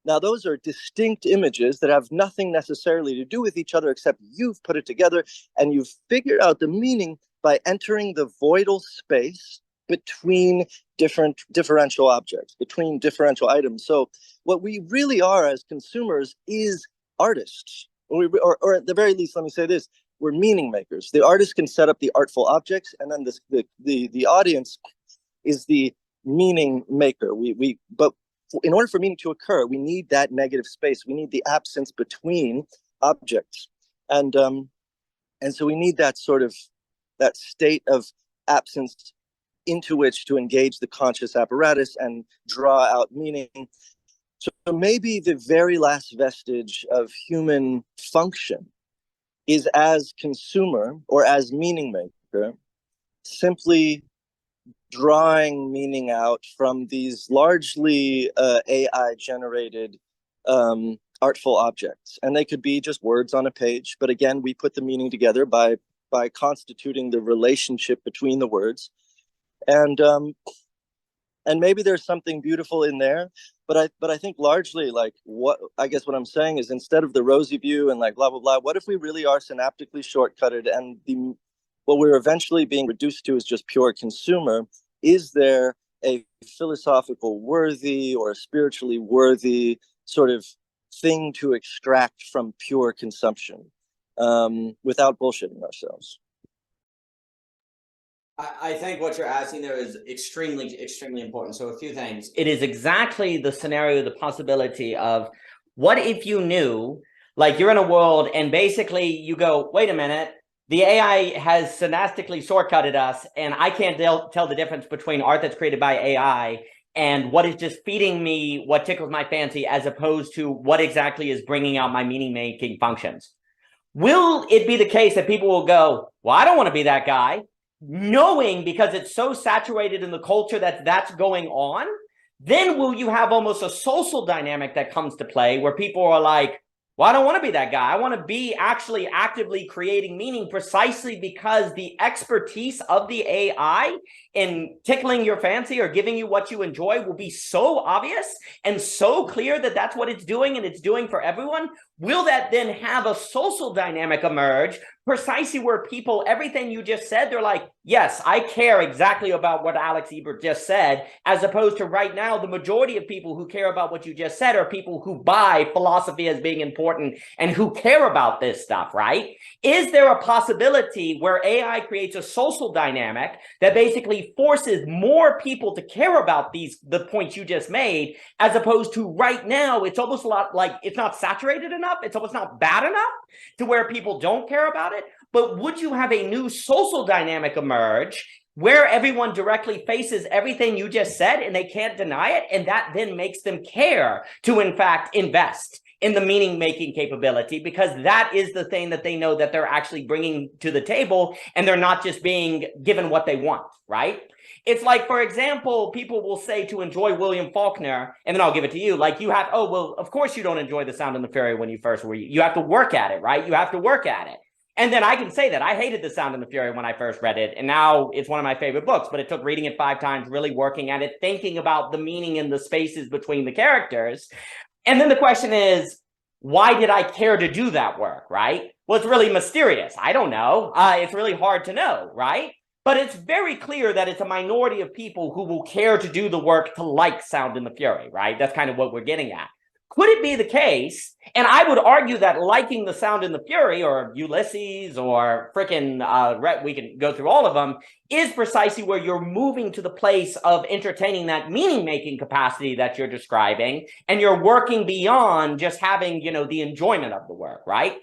Now, those are distinct images that have nothing necessarily to do with each other, except you've put it together and you've figured out the meaning by entering the voidal space between differential objects, between differential items. So what we really are as consumers is artists, or at the very least, let me say this, we're meaning makers. The artist can set up the artful objects, and then the audience is the meaning maker. But in order for meaning to occur, we need that negative space. We need the absence between objects, and so we need that sort of that state of absence into which to engage the conscious apparatus and draw out meaning. So maybe the very last vestige of human function is as consumer or as meaning maker, simply drawing meaning out from these largely AI generated artful objects. And they could be just words on a page, but again, we put the meaning together by constituting the relationship between the words. And maybe there's something beautiful in there, but I think largely, like, what I'm saying is, instead of the rosy view and like blah blah blah, what if we really are synaptically shortcutted, and what we're eventually being reduced to is just pure consumer? Is there a philosophical worthy or a spiritually worthy sort of thing to extract from pure consumption without bullshitting ourselves? I think what you're asking there is extremely, extremely important. So a few things. It is exactly the scenario, the possibility of, what if you knew, like, you're in a world and basically you go, wait a minute, the AI has synaptically shortcutted us, and I can't tell the difference between art that's created by AI and what is just feeding me what tickles my fancy, as opposed to what exactly is bringing out my meaning-making functions. Will it be the case that people will go, well, I don't want to be that guy, knowing, because it's so saturated in the culture that's going on? Then will you have almost a social dynamic that comes to play, where people are like, well, I don't want to be that guy. I want to be actually actively creating meaning, precisely because the expertise of the AI in tickling your fancy or giving you what you enjoy will be so obvious and so clear that that's what it's doing, and it's doing for everyone. Will that then have a social dynamic emerge, precisely where people, everything you just said, they're like, yes, I care exactly about what Alex Ebert just said, as opposed to right now, the majority of people who care about what you just said are people who buy philosophy as being important and who care about this stuff, right? Is there a possibility where AI creates a social dynamic that basically forces more people to care about the points you just made, as opposed to right now, it's almost a lot like it's not saturated enough, it's almost not bad enough to where people don't care about it? But would you have a new social dynamic emerge where everyone directly faces everything you just said and they can't deny it, and that then makes them care to, in fact, invest in the meaning-making capability, because that is the thing that they know that they're actually bringing to the table, and they're not just being given what they want, right? It's like, for example, people will say to enjoy William Faulkner, and then I'll give it to you, like, you have, oh, well, of course you don't enjoy The Sound and the Fury when you first were, you have to work at it, right? You have to work at it. And then I can say that I hated The Sound and the Fury when I first read it, and now it's one of my favorite books, but it took reading it 5 times, really working at it, thinking about the meaning in the spaces between the characters. And then the question is, why did I care to do that work, right? Well, it's really mysterious. I don't know. It's really hard to know, right? But it's very clear that it's a minority of people who will care to do the work to like Sound and the Fury, right? That's kind of what we're getting at. Could it be the case, and I would argue that liking The Sound and the Fury, or Ulysses, or frickin', we can go through all of them, is precisely where you're moving to the place of entertaining that meaning-making capacity that you're describing, and you're working beyond just having, the enjoyment of the work, right?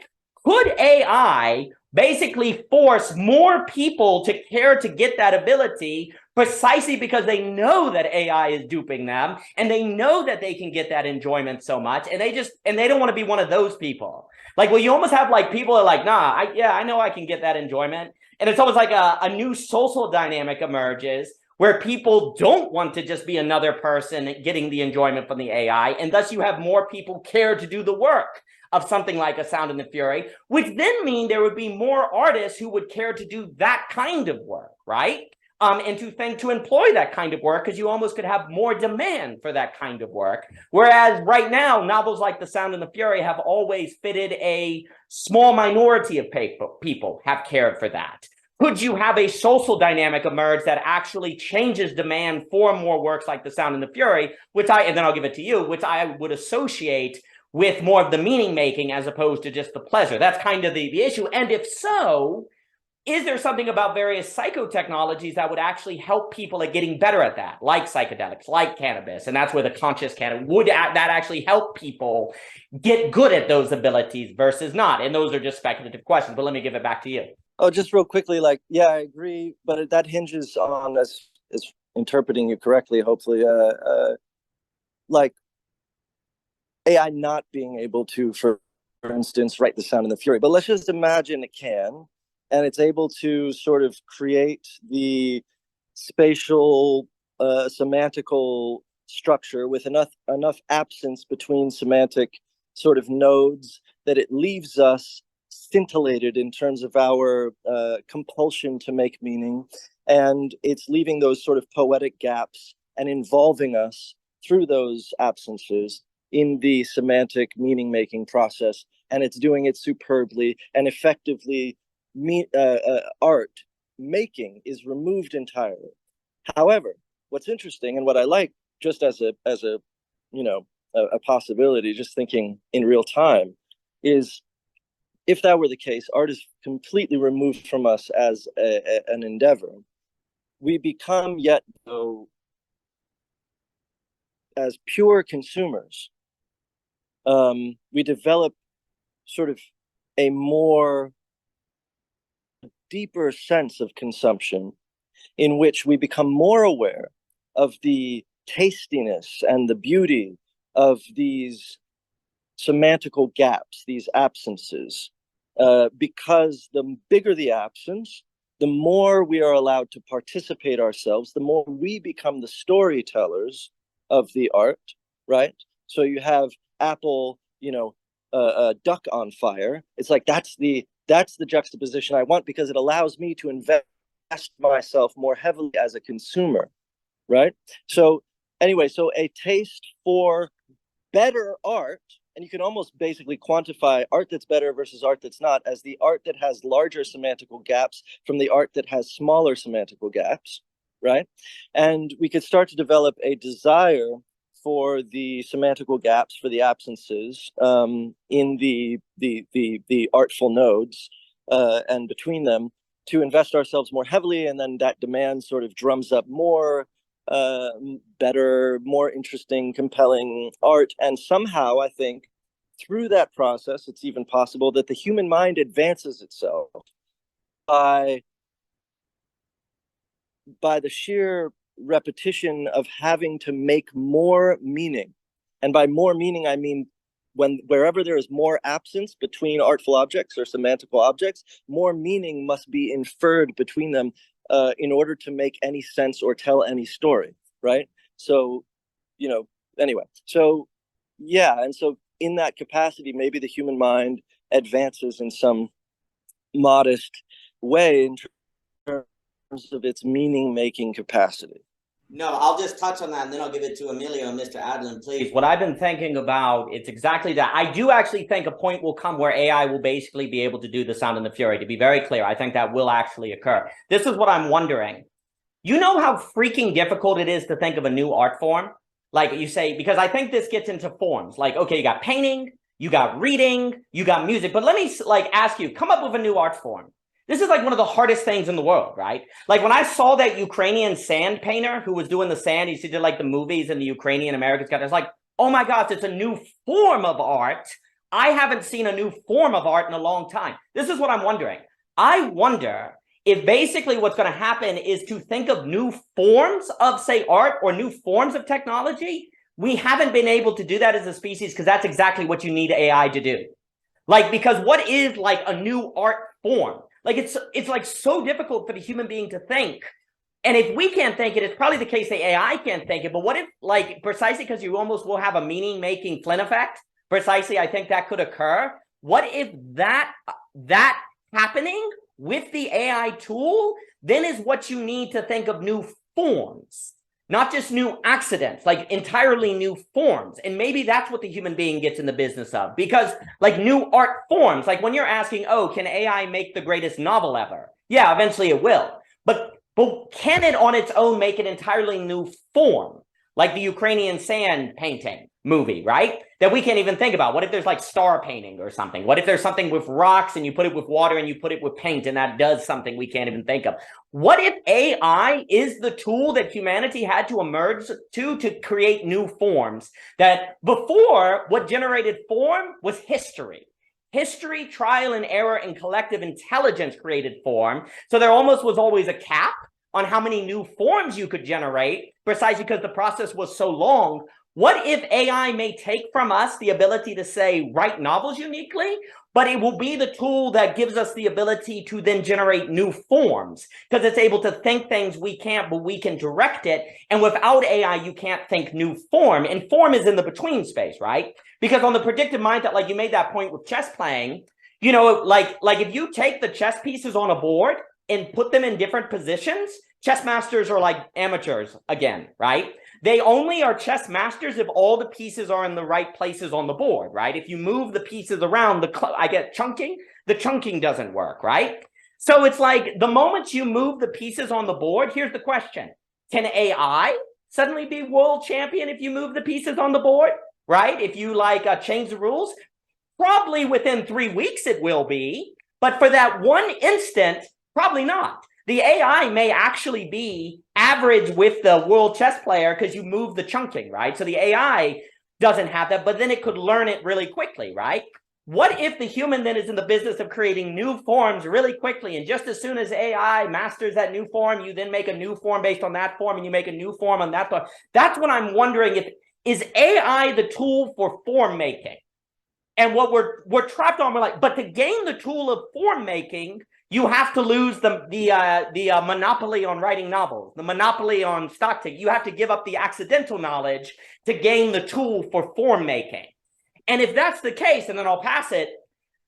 Could AI basically force more people to care to get that ability precisely because they know that AI is duping them and they know that they can get that enjoyment so much, and they don't want to be one of those people. Like, well, you almost have like people are like, nah, I know I can get that enjoyment. And it's almost like a new social dynamic emerges where people don't want to just be another person getting the enjoyment from the AI, and thus you have more people care to do the work of something like A Sound and the Fury, which then mean there would be more artists who would care to do that kind of work, right? And to employ that kind of work, because you almost could have more demand for that kind of work. Whereas right now, novels like The Sound and the Fury have always fitted a small minority of people have cared for that. Could you have a social dynamic emerge that actually changes demand for more works like The Sound and the Fury, and then I'll give it to you, which I would associate with more of the meaning making as opposed to just the pleasure? That's kind of the issue. And if so, is there something about various psychotechnologies that would actually help people at getting better at that, like psychedelics, like cannabis? And that's where the conscious cannabis would that actually help people get good at those abilities versus not? And those are just speculative questions, but let me give it back to you. Oh, just real quickly, yeah, I agree, but that hinges on, as interpreting you correctly, hopefully, like AI not being able to, for instance, write The Sound and the Fury. But let's just imagine it can, and it's able to sort of create the spatial, semantical structure with enough absence between semantic sort of nodes that it leaves us scintillated in terms of our compulsion to make meaning, and it's leaving those sort of poetic gaps and involving us through those absences in the semantic meaning making process, and it's doing it superbly and effectively. Art making is removed entirely. However, what's interesting and what I like, just as a possibility, just thinking in real time, is if that were the case, art is completely removed from us as an endeavor. We become yet, though, as pure consumers, we develop sort of a more deeper sense of consumption in which we become more aware of the tastiness and the beauty of these semantical gaps, these absences, because the bigger the absence, the more we are allowed to participate ourselves, the more we become the storytellers of the art, right? So you have Apple, duck on fire. It's like that's the juxtaposition I want, because it allows me to invest myself more heavily as a consumer, right? So anyway, so a taste for better art, and you can almost basically quantify art that's better versus art that's not as the art that has larger semantical gaps from the art that has smaller semantical gaps, right? And we could start to develop a desire for the semantical gaps, for the absences in the artful nodes and between them, to invest ourselves more heavily, and then that demand sort of drums up more better, more interesting, compelling art. And somehow, I think, through that process, it's even possible that the human mind advances itself by the sheer repetition of having to make more meaning. And by more meaning, I mean wherever there is more absence between artful objects or semantical objects, more meaning must be inferred between them in order to make any sense or tell any story, right? So, anyway, so yeah, and so in that capacity, maybe the human mind advances in some modest way in terms of its meaning-making capacity. No, I'll just touch on that and then I'll give it to Emilio and Mr. Adalin, please. What I've been thinking about, it's exactly that. I do actually think a point will come where AI will basically be able to do the Sound and the Fury. To be very clear, I think that will actually occur. This is what I'm wondering. You know how freaking difficult it is to think of a new art form? Like you say, because I think this gets into forms. Like, okay, you got painting, you got reading, you got music. But let me like ask you, come up with a new art form. This is like one of the hardest things in the world, right? Like when I saw that Ukrainian sand painter who was doing the sand, he did like the movies and the Ukrainian Americans got, it's like, oh my gosh, it's a new form of art. I haven't seen a new form of art in a long time. This is what I'm wondering. I wonder if basically what's going to happen is to think of new forms of, say, art or new forms of technology. We haven't been able to do that as a species because that's exactly what you need AI to do. Like, because what is like a new art form? Like it's like so difficult for the human being to think. And if we can't think it, it's probably the case that AI can't think it. But what if, like, precisely because you almost will have a meaning-making Flynn effect, precisely I think that could occur. What if that happening with the AI tool then is what you need to think of new forms, not just new accidents, like entirely new forms. And maybe that's what the human being gets in the business of, because like new art forms, like when you're asking, oh, can AI make the greatest novel ever? Yeah, eventually it will. But can it on its own make an entirely new form? Like the Ukrainian sand painting movie, right? That we can't even think about. What if there's like star painting or something? What if there's something with rocks and you put it with water and you put it with paint and that does something we can't even think of? What if AI is the tool that humanity had to emerge to create new forms? That before, what generated form was history. History, trial and error, and collective intelligence created form. So there almost was always a cap on how many new forms you could generate, precisely because the process was so long. What if AI may take from us the ability to, say, write novels uniquely, but it will be the tool that gives us the ability to then generate new forms, because it's able to think things we can't, but we can direct it. And without AI, you can't think new form. And form is in the between space, right? Because on the predictive mindset, like you made that point with chess playing, you know, like if you take the chess pieces on a board and put them in different positions, chess masters are like amateurs again, right? They only are chess masters if all the pieces are in the right places on the board, right? If you move the pieces around, I get chunking, the chunking doesn't work, right? So it's like the moment you move the pieces on the board, here's the question. Can AI suddenly be world champion if you move the pieces on the board, right? If you like change the rules? Probably within 3 weeks it will be, but for that one instant, probably not. The AI may actually be average with the world chess player because you move the chunking, right? So the AI doesn't have that, but then it could learn it really quickly, right? What if the human then is in the business of creating new forms really quickly, and just as soon as AI masters that new form, you then make a new form based on that form, and you make a new form on that form? That's what I'm wondering, if is AI the tool for form making? And what we're trapped on, we're like, but to gain the tool of form making, you have to lose the monopoly on writing novels, the monopoly on stock taking. You have to give up the accidental knowledge to gain the tool for form making. And if that's the case, and then I'll pass it,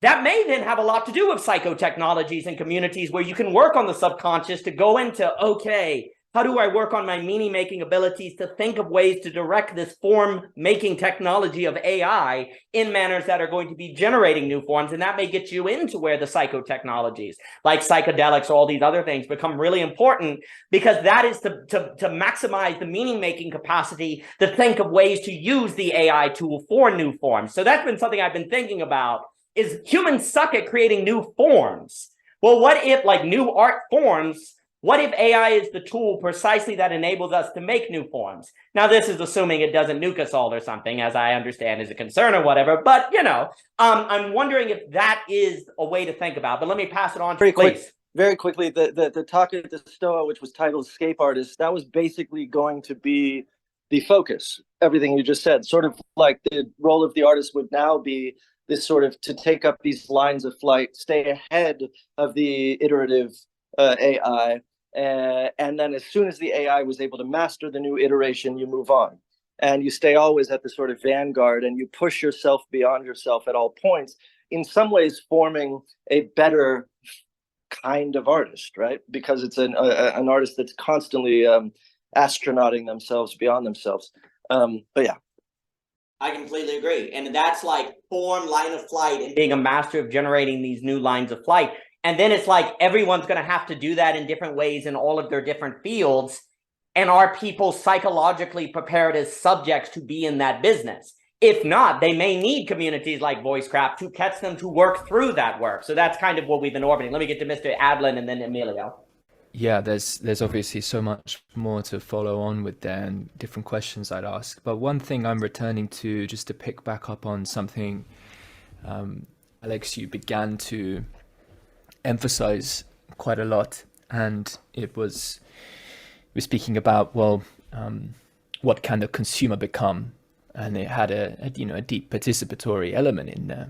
that may then have a lot to do with psychotechnologies and communities where you can work on the subconscious to go into, okay, how do I work on my meaning-making abilities to think of ways to direct this form-making technology of AI in manners that are going to be generating new forms? And that may get you into where the psychotechnologies, like psychedelics or all these other things, become really important, because that is to maximize the meaning-making capacity to think of ways to use the AI tool for new forms. So that's been something I've been thinking about, is humans suck at creating new forms. Well, what if, like new art forms, what if AI is the tool precisely that enables us to make new forms? Now, this is assuming it doesn't nuke us all or something, as I understand is a concern or whatever. But, you know, I'm wondering if that is a way to think about. But let me pass it on to you, please. Very quickly, the talk at the STOA, which was titled Escape Artists, that was basically going to be the focus, everything you just said. Sort of like the role of the artist would now be this sort of to take up these lines of flight, stay ahead of the iterative AI. And then as soon as the AI was able to master the new iteration, you move on. And you stay always at the sort of vanguard, and you push yourself beyond yourself at all points, in some ways forming a better kind of artist, right? Because it's an artist that's constantly astronauting themselves beyond themselves. But yeah. I completely agree. And that's like form, line of flight, and being a master of generating these new lines of flight. And then it's like everyone's going to have to do that in different ways in all of their different fields. And are people psychologically prepared as subjects to be in that business? If not, they may need communities like VoiceCraft to catch them to work through that work. So that's kind of what we've been orbiting. Let me get to Mr. Adalin and then Emilio. Yeah, there's obviously so much more to follow on with there and different questions I'd ask. But one thing I'm returning to, just to pick back up on something, Alex, you began to emphasize quite a lot, and we're speaking about, well, what can the consumer become? And it had a deep participatory element in there.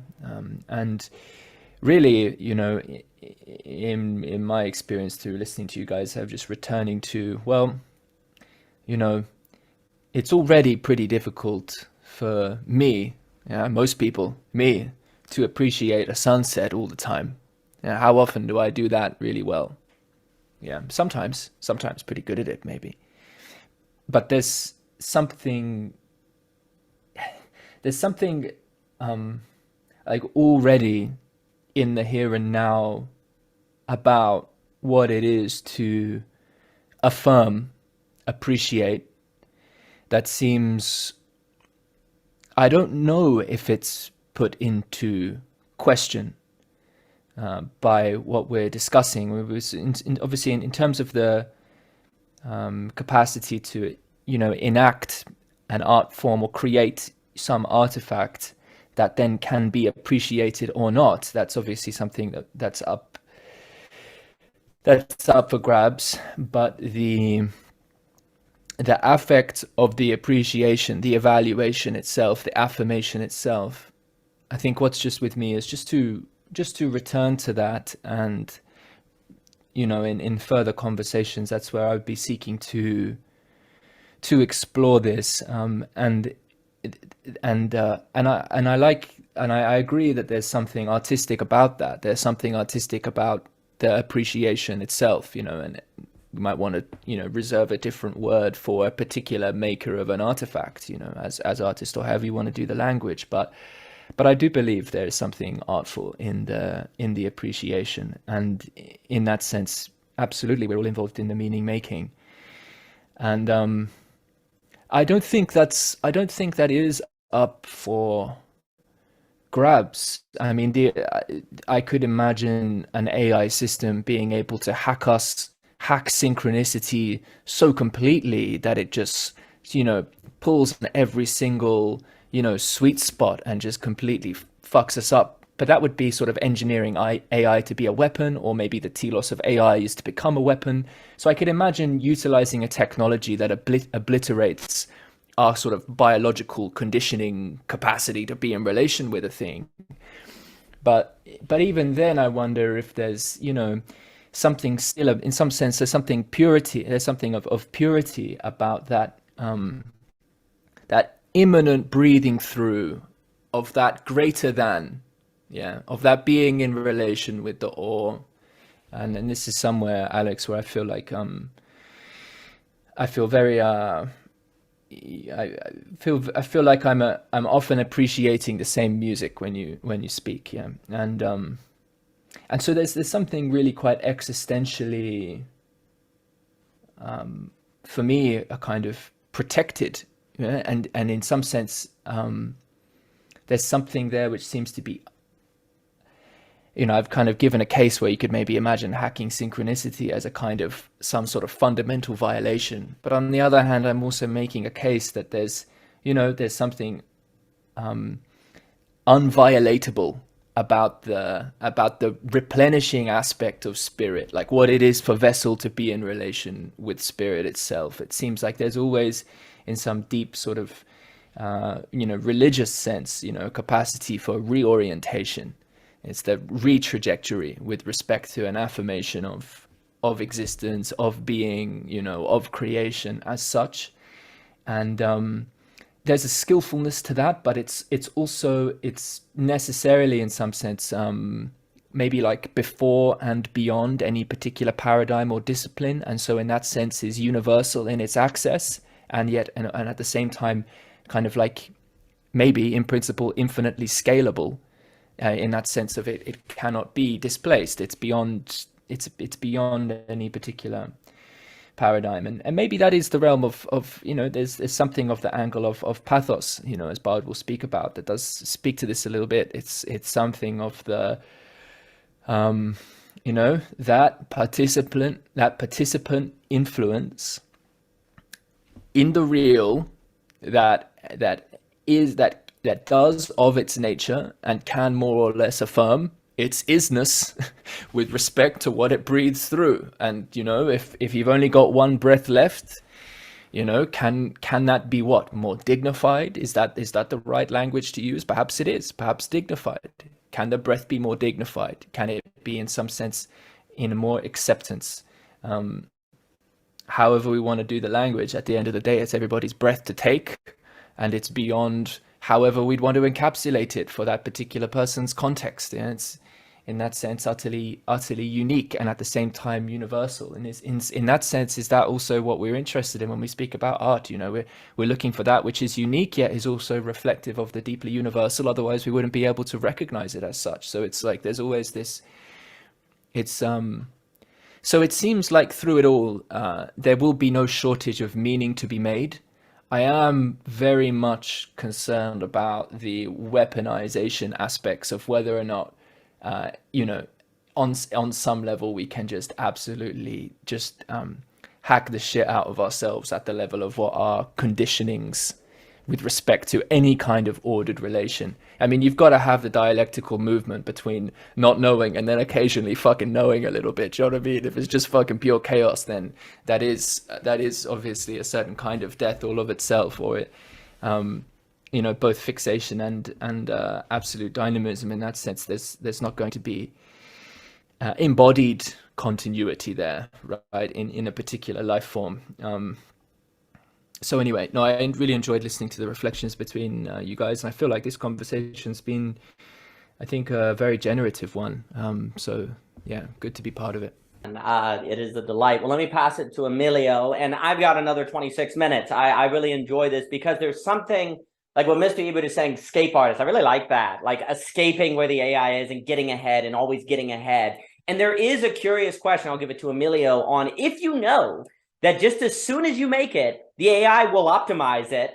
And really, in my experience through listening to you guys, I'm just returning to, well, it's already pretty difficult for me, most people, me, to appreciate a sunset all the time. How often do I do that really well? Yeah, sometimes pretty good at it, maybe. But there's something like already in the here and now about what it is to affirm, appreciate, that seems, I don't know if it's put into question by what we're discussing. Obviously in terms of the capacity to, enact an art form or create some artifact that then can be appreciated or not. That's obviously something that's up for grabs. But the affect of the appreciation, the evaluation itself, the affirmation itself, I think what's just with me is just to return to that, and in further conversations, that's where I would be seeking to explore this, and I agree that there's something artistic about that. There's something artistic about the appreciation itself, and you might want to, reserve a different word for a particular maker of an artifact, as artist, or however you want to do the language. But I do believe there is something artful in the appreciation, and in that sense, absolutely, we're all involved in the meaning making, and I don't think that is up for grabs. I mean, I could imagine an AI system being able to hack synchronicity so completely that it just, pulls on every single, sweet spot and just completely fucks us up. But that would be sort of engineering AI to be a weapon, or maybe the telos of AI is to become a weapon. So I could imagine utilizing a technology that obliterates our sort of biological conditioning capacity to be in relation with a thing. But even then, I wonder if there's, something still, in some sense, there's something of purity about that, that immanent breathing through of that greater than, of that being in relation with the awe. And this is somewhere, Alex, where I feel like I feel very I feel like I'm often appreciating the same music when you speak, and so there's something really quite existentially, for me, a kind of protected, and in some sense, there's something there which seems to be, I've kind of given a case where you could maybe imagine hacking synchronicity as a kind of some sort of fundamental violation. But on the other hand, I'm also making a case that there's something unviolatable about the replenishing aspect of spirit, like what it is for vessel to be in relation with spirit itself. It seems like there's always, in some deep sort of, religious sense, capacity for reorientation. It's the re-trajectory with respect to an affirmation of existence, of being, of creation as such. And there's a skillfulness to that, but it's necessarily, in some sense, maybe like before and beyond any particular paradigm or discipline, and so in that sense is universal in its access, and yet and at the same time kind of like maybe in principle infinitely scalable, in that sense of it cannot be displaced. It's beyond any particular paradigm, and maybe that is the realm of you know, there's something of the angle of pathos, you know, as Bard will speak about, that does speak to this a little bit. It's something of the you know, that participant influence in the real that does of its nature and can more or less affirm its isness with respect to what it breathes through. And you know, if you've only got one breath left, you know, can that be what, more dignified? Is that the right language to use? Perhaps it is. Perhaps dignified. Can the breath be more dignified? Can it be in some sense in more acceptance? However we want to do the language, at the end of the day, it's everybody's breath to take, and it's beyond however we'd want to encapsulate it for that particular person's context. And it's in that sense utterly unique, and at the same time universal. And in that sense, is that also what we're interested in when we speak about art? You know, we're looking for that which is unique yet is also reflective of the deeply universal. Otherwise we wouldn't be able to recognize it as such. So it's like there's always this, it's so it seems like through it all there will be no shortage of meaning to be made. I am very much concerned about the weaponization aspects of whether or not you know, on some level we can just absolutely just hack the shit out of ourselves at the level of what our conditionings with respect to any kind of ordered relation. I mean, you've got to have the dialectical movement between not knowing and then occasionally fucking knowing a little bit. Do you know what I mean? If it's just fucking pure chaos, then that is obviously a certain kind of death all of itself, or it you know, both fixation and absolute dynamism. In that sense, there's not going to be embodied continuity there, right, in a particular life form. So anyway, no, I really enjoyed listening to the reflections between you guys, and I feel like this conversation's been, I think, a very generative one. So yeah, good to be part of it. And it is a delight. Well, let me pass it to Emilio, and I've got another 26 minutes. I really enjoy this because there's something like what Mr. Ebert is saying, escape artists. I really like that, like escaping where the AI is and getting ahead and always getting ahead. And there is a curious question, I'll give it to Emilio, on if you know that just as soon as you make it, the AI will optimize it,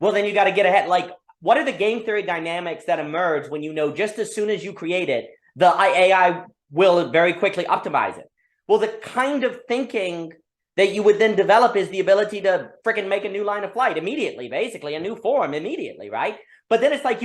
well, then you got to get ahead. Like, what are the game theory dynamics that emerge when you know just as soon as you create it, the AI will very quickly optimize it? Well, the kind of thinking that you would then develop is the ability to freaking make a new line of flight immediately, basically, a new form immediately, right? But then it's like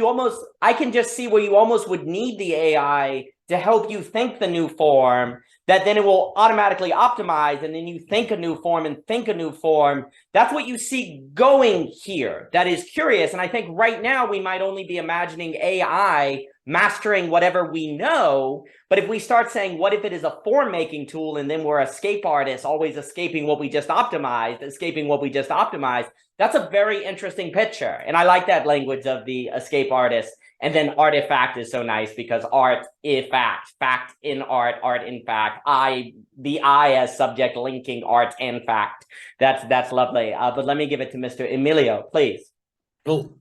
I can just see where you almost would need the AI to help you think the new form, that then it will automatically optimize, and then you think a new form and think a new form. That's what you see going here. That is curious. And I think right now we might only be imagining AI mastering whatever we know. But if we start saying, what if it is a form-making tool, and then we're escape artists, always escaping what we just optimized, that's a very interesting picture. And I like that language of the escape artist. And then artifact is so nice because art is fact, fact in art, art in fact, the I as subject linking art and fact. That's lovely. But let me give it to Mr. Emilio, please. Well,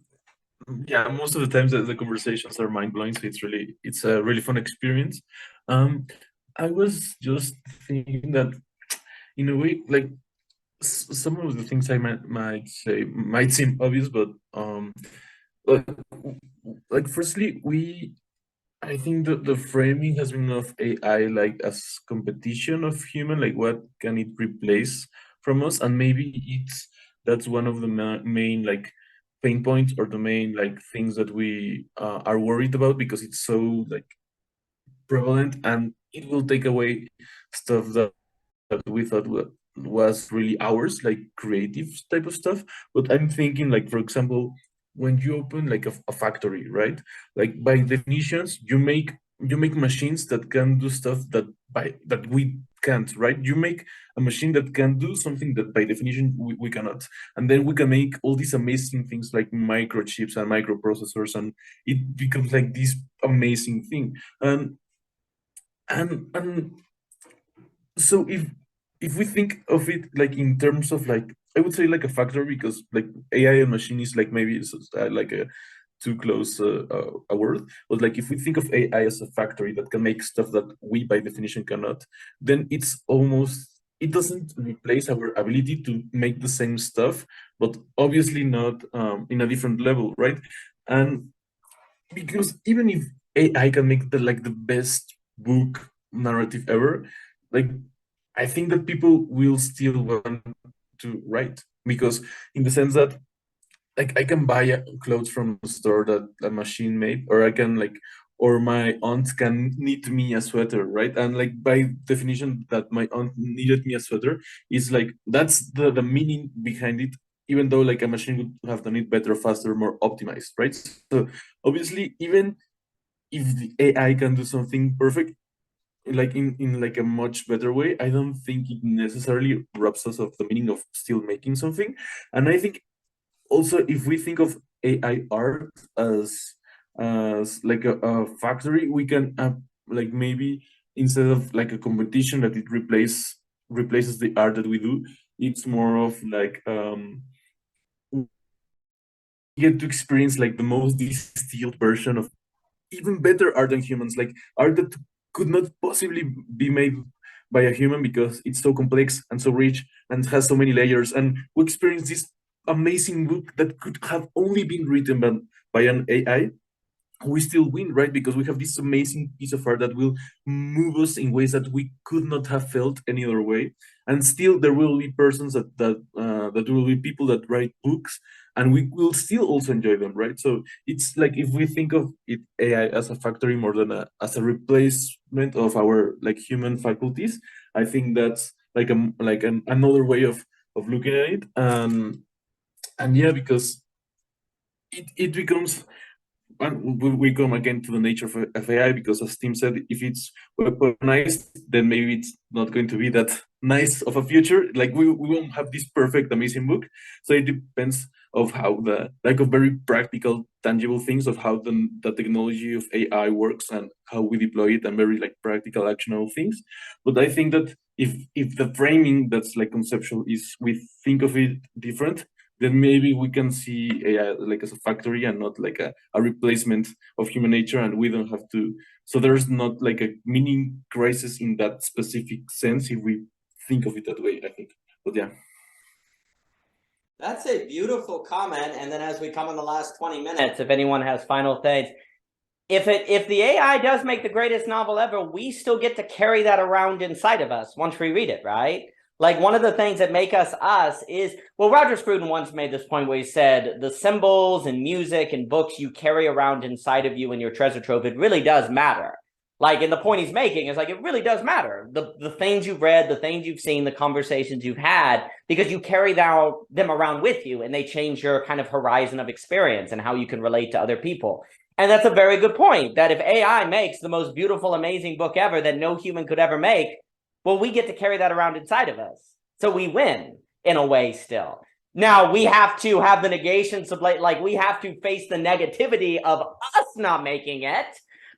yeah, most of the times the conversations are mind-blowing, so it's a really fun experience. I was just thinking that in a way, like some of the things I might say might seem obvious, but like firstly, I think that the framing has been of AI like as competition of human, like what can it replace from us, and maybe that's one of the main like pain points, or the main like things that we are worried about, because it's so like prevalent, and it will take away stuff that we thought was really ours, like creative type of stuff. But I'm thinking, like, for example, when you open like a factory, right? Like by definitions, you make machines that can do stuff that we can't, right? You make a machine that can do something that by definition we cannot. And then we can make all these amazing things like microchips and microprocessors, and it becomes like this amazing thing. And And so if we think of it like in terms of like, I would say like a factory, because like AI and machine is like maybe like a too close a word, but like if we think of AI as a factory that can make stuff that we by definition cannot, then it's almost, it doesn't replace our ability to make the same stuff, but obviously not in a different level, right? And because even if AI can make the best book narrative ever, like I think that people will still want to write, because in the sense that like I can buy clothes from a store that a machine made, or I can like, or my aunt can knit me a sweater, right? And like by definition, that my aunt knitted me a sweater is like that's the meaning behind it, even though like a machine would have done it better, faster, more optimized, right? So obviously, even if the AI can do something perfect, like in like a much better way, I don't think it necessarily robs us of the meaning of still making something. And I think also if we think of AI art as like a factory, we can like maybe instead of like a competition that it replaces the art that we do, it's more of like we get to experience like the most distilled version of even better art than humans, like art that could not possibly be made by a human because it's so complex and so rich and has so many layers. And we experience this amazing book that could have only been written by an AI. We still win, right? Because we have this amazing piece of art that will move us in ways that we could not have felt any other way. And still, there will be persons that will be people that write books, and we will still also enjoy them, right? So it's like if we think of it AI as a factory more than as a replacement of our like human faculties, I think that's like another way of looking at it. And yeah, because it becomes, and we come again to the nature of AI, because as Tim said, if it's weaponized, then maybe it's not going to be that nice of a future. Like we won't have this perfect, amazing book. So it depends of how the like of very practical, tangible things of how the technology of AI works and how we deploy it, and very like practical, actionable things. But I think that if the framing that's like conceptual is we think of it different, then maybe we can see AI like as a factory and not like a replacement of human nature, and we don't have to. So there's not like a meaning crisis in that specific sense if we think of it that way, I think. But yeah. That's a beautiful comment. And then as we come in the last 20 minutes, if anyone has final thoughts, if the AI does make the greatest novel ever, we still get to carry that around inside of us once we read it, right? Like one of the things that make us us is, well, Roger Scruton once made this point where he said, the symbols and music and books you carry around inside of you in your treasure trove, it really does matter. Like, and the point he's making is like, it really does matter. The things you've read, the things you've seen, the conversations you've had, because you carry them around with you, and they change your kind of horizon of experience and how you can relate to other people. And that's a very good point, that if AI makes the most beautiful, amazing book ever that no human could ever make, well, we get to carry that around inside of us. So we win in a way still. Now, we have to have the negations of like we have to face the negativity of us not making it.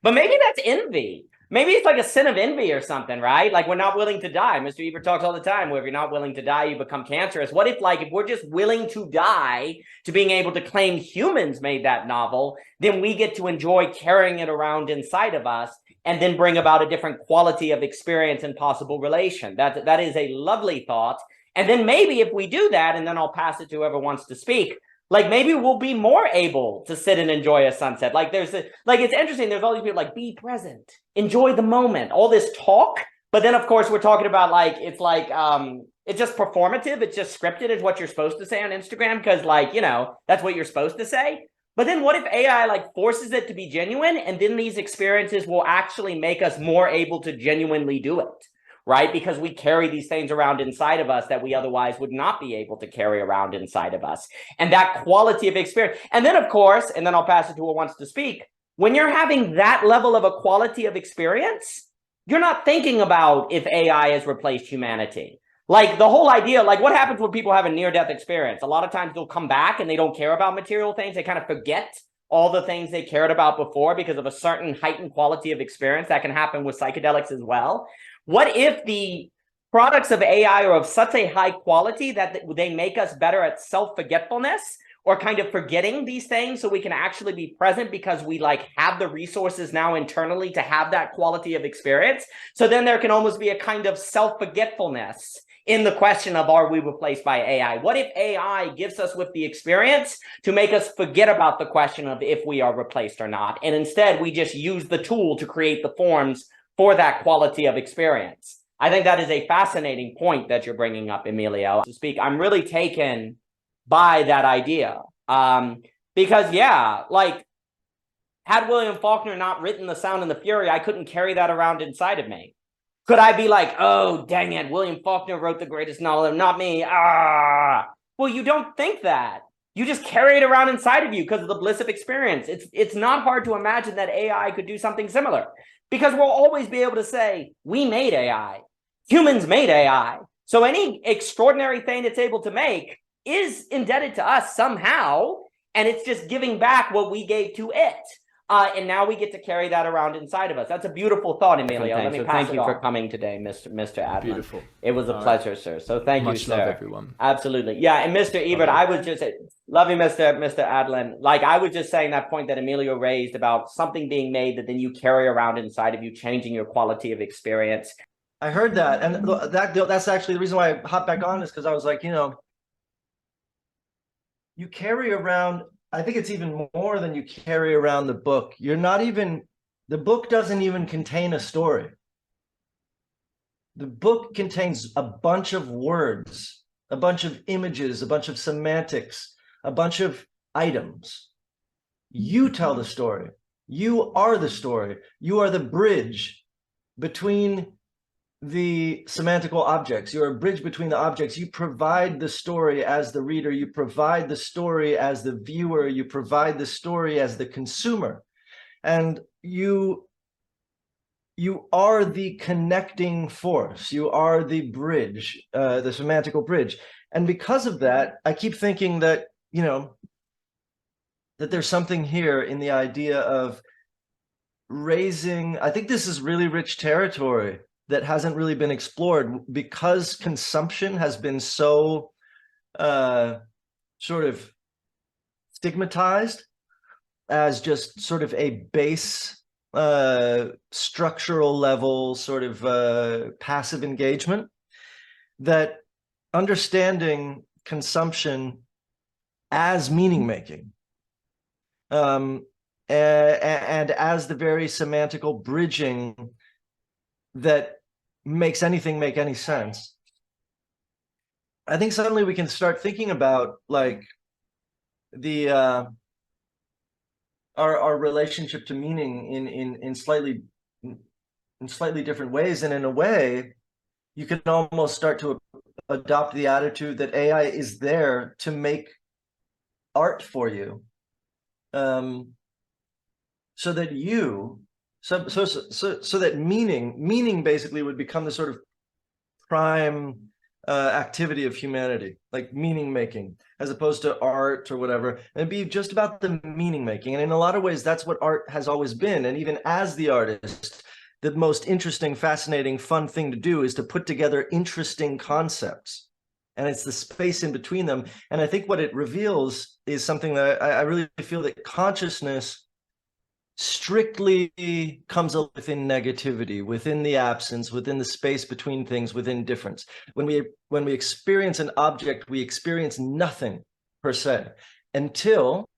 But maybe that's envy. Maybe it's like a sin of envy or something, right? Like we're not willing to die. Mr. Ebert talks all the time where if you're not willing to die, you become cancerous. What if we're just willing to die to being able to claim humans made that novel, then we get to enjoy carrying it around inside of us and then bring about a different quality of experience and possible relation. That is a lovely thought. And then maybe if we do that, and then I'll pass it to whoever wants to speak, like maybe we'll be more able to sit and enjoy a sunset. Like it's interesting. There's all these people like, be present, enjoy the moment, all this talk. But then of course we're talking about like, it's just performative. It's just scripted is what you're supposed to say on Instagram. Because like, that's what you're supposed to say. But then what if AI like forces it to be genuine? And then these experiences will actually make us more able to genuinely do it. Right? Because we carry these things around inside of us that we otherwise would not be able to carry around inside of us. And that quality of experience. And then, of course, and then I'll pass it to who wants to speak. When you're having that level of a quality of experience, you're not thinking about if AI has replaced humanity. Like the whole idea, like what happens when people have a near-death experience? A lot of times they'll come back and they don't care about material things. They kind of forget all the things they cared about before because of a certain heightened quality of experience that can happen with psychedelics as well? What if the products of AI are of such a high quality that they make us better at self-forgetfulness, or kind of forgetting these things so we can actually be present because we like have the resources now internally to have that quality of experience? So then there can almost be a kind of self-forgetfulness in the question of, are we replaced by AI? What if AI gives us with the experience to make us forget about the question of if we are replaced or not, and instead we just use the tool to create the forms for that quality of experience? I think that is a fascinating point that you're bringing up, Emilio. To speak, I'm really taken by that idea. Because yeah, like, had William Faulkner not written The Sound and the Fury, I couldn't carry that around inside of me. Could I be like, oh, dang it, William Faulkner wrote the greatest novel, not me. Well, you don't think that. You just carry it around inside of you because of the bliss of experience. It's not hard to imagine that AI could do something similar, because we'll always be able to say, we made AI. Humans made AI. So any extraordinary thing it's able to make is indebted to us somehow, and it's just giving back what we gave to it. And now we get to carry that around inside of us. That's a beautiful thought, Emilio. Let me pass it on. Thank you for coming today, Mr. Adalin. Beautiful. It was a pleasure, sir. So thank you, sir. Much love, everyone. Absolutely. Yeah, and Mr. Ebert, I was just, love you, Mr. Adalin. Like, I was just saying that point that Emilio raised about something being made that then you carry around inside of you, changing your quality of experience. I heard that, and that's actually the reason why I hopped back on, is because I was like, you know, you carry around, I think it's even more than you carry around the book. You're not even, the book doesn't even contain a story. The book contains a bunch of words, a bunch of images, a bunch of semantics, a bunch of items. You tell the story. You are the story. You are the bridge between the semantical objects. You're a bridge between the objects. You provide the story as the reader. You provide the story as the viewer. You provide the story as the consumer. And you are the connecting force. You are the bridge, the semantical bridge. And because of that, I keep thinking that, you know, that there's something here in the idea of raising, I think this is really rich territory that hasn't really been explored, because consumption has been so sort of stigmatized as just sort of a base structural level sort of passive engagement, that understanding consumption as meaning making and as the very semantical bridging that makes anything make any sense, I think suddenly we can start thinking about like the our relationship to meaning in slightly different ways. And in a way, you can almost start to adopt the attitude that AI is there to make art for you, so that you so that meaning basically would become the sort of prime activity of humanity, like meaning making, as opposed to art or whatever, and be just about the meaning making. And in a lot of ways, that's what art has always been. And even as the artist, the most interesting, fascinating, fun thing to do is to put together interesting concepts. And it's the space in between them. And I think what it reveals is something that I really feel that consciousness strictly comes within negativity, within the absence, within the space between things, within difference. When we experience an object, we experience nothing per se until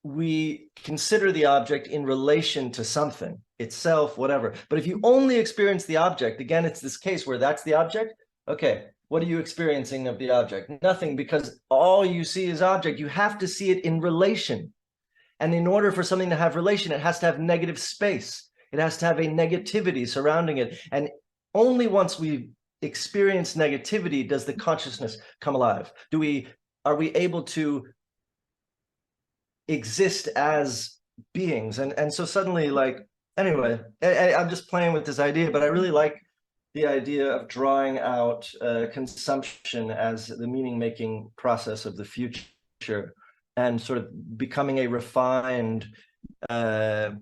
we consider the object in relation to something, itself, whatever. But if you only experience the object, again, it's this case where that's the object. Okay, what are you experiencing of the object? Nothing, because all you see is object. You have to see it in relation. And in order for something to have relation, it has to have negative space. It has to have a negativity surrounding it. And only once we experience negativity does the consciousness come alive. Are we able to exist as beings? And so suddenly, like, anyway, I'm just playing with this idea, but I really like the idea of drawing out consumption as the meaning-making process of the future. and sort of becoming a refined or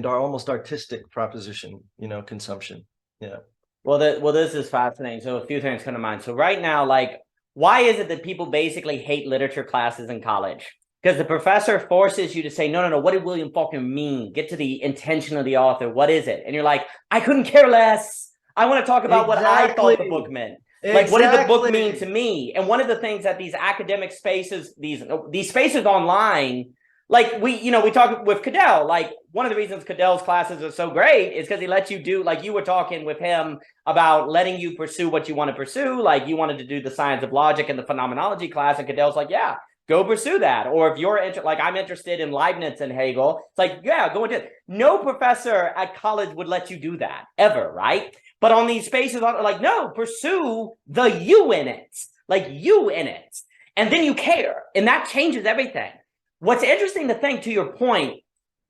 almost artistic proposition, consumption. Yeah. Well, this is fascinating. So a few things come to mind. So right now, like, why is it that people basically hate literature classes in college? Because the professor forces you to say, no, what did William Faulkner mean? Get to the intention of the author. What is it? And you're like, I couldn't care less. I want to talk about what I thought the book meant. Like, what did the book mean to me? And one of the things that these academic spaces, these spaces online, like we talk with Cadell, like one of the reasons Cadell's classes are so great is because he lets you do, like you were talking with him about letting you pursue what you want to pursue. Like you wanted to do the science of logic in the phenomenology class, and Cadell's like, yeah, go pursue that. Or if you're like, I'm interested in Leibniz and Hegel, it's like, yeah, go into it. No professor at college would let you do that ever, right? But on these spaces, like, no, pursue the you in it, like you in it. And then you care, and that changes everything. What's interesting to think, to your point,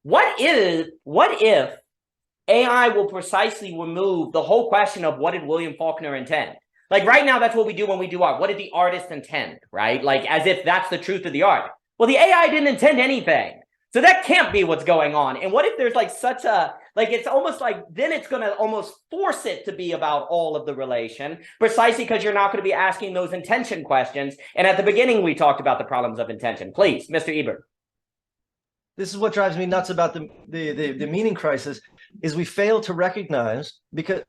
what if AI will precisely remove the whole question of what did William Faulkner intend? Like right now, that's what we do when we do art. What did the artist intend, right? Like as if that's the truth of the art. Well, the AI didn't intend anything. So that can't be what's going on. And what if there's like such a, like, it's almost like, then it's going to almost force it to be about all of the relation, precisely because you're not going to be asking those intention questions. And at the beginning, we talked about the problems of intention. Please, Mr. Ebert. This is what drives me nuts about the meaning crisis, is we fail to recognize, because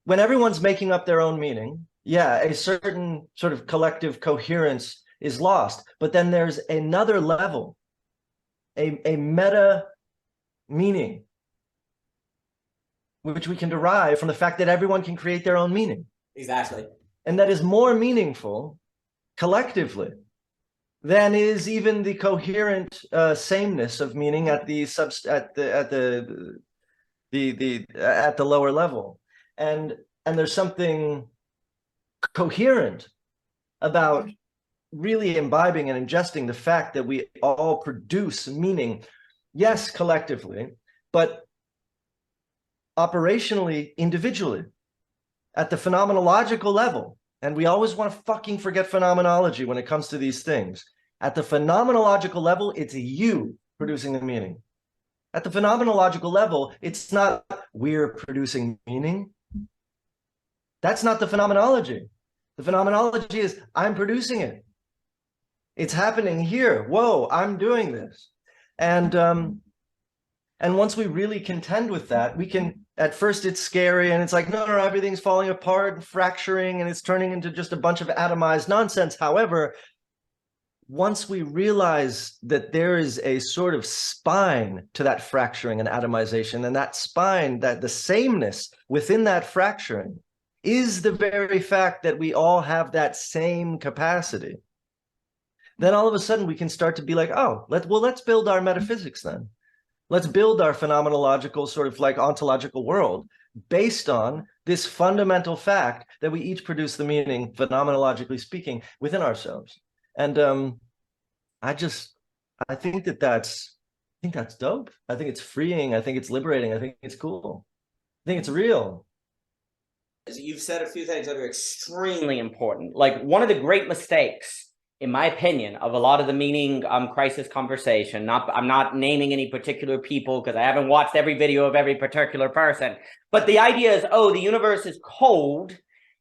when everyone's making up their own meaning, yeah, a certain sort of collective coherence is lost. But then there's another level, a meta meaning, which we can derive from the fact that everyone can create their own meaning. Exactly. And that is more meaningful collectively than is even the coherent sameness of meaning at the lower level. And there's something coherent about really imbibing and ingesting the fact that we all produce meaning, yes, collectively, but operationally, individually, at the phenomenological level. And we always want to fucking forget phenomenology when it comes to these things. At the phenomenological level, it's you producing the meaning. At the phenomenological level, it's not we're producing meaning. That's not the phenomenology. The phenomenology is I'm producing it. It's happening here. Whoa, I'm doing this. And once we really contend with that, we can, at first it's scary and it's like, no, everything's falling apart and fracturing and it's turning into just a bunch of atomized nonsense. However, once we realize that there is a sort of spine to that fracturing and atomization, and that spine, that the sameness within that fracturing is the very fact that we all have that same capacity, then all of a sudden we can start to be like, oh, let's build our metaphysics then. Let's build our phenomenological sort of like ontological world based on this fundamental fact that we each produce the meaning, phenomenologically speaking, within ourselves. And I think that's dope. I think it's freeing. I think it's liberating. I think it's cool. I think it's real. You've said a few things that are extremely important. Like one of the great mistakes, in my opinion, of a lot of the meaning crisis conversation, I'm not naming any particular people because I haven't watched every video of every particular person, but the idea is, oh, the universe is cold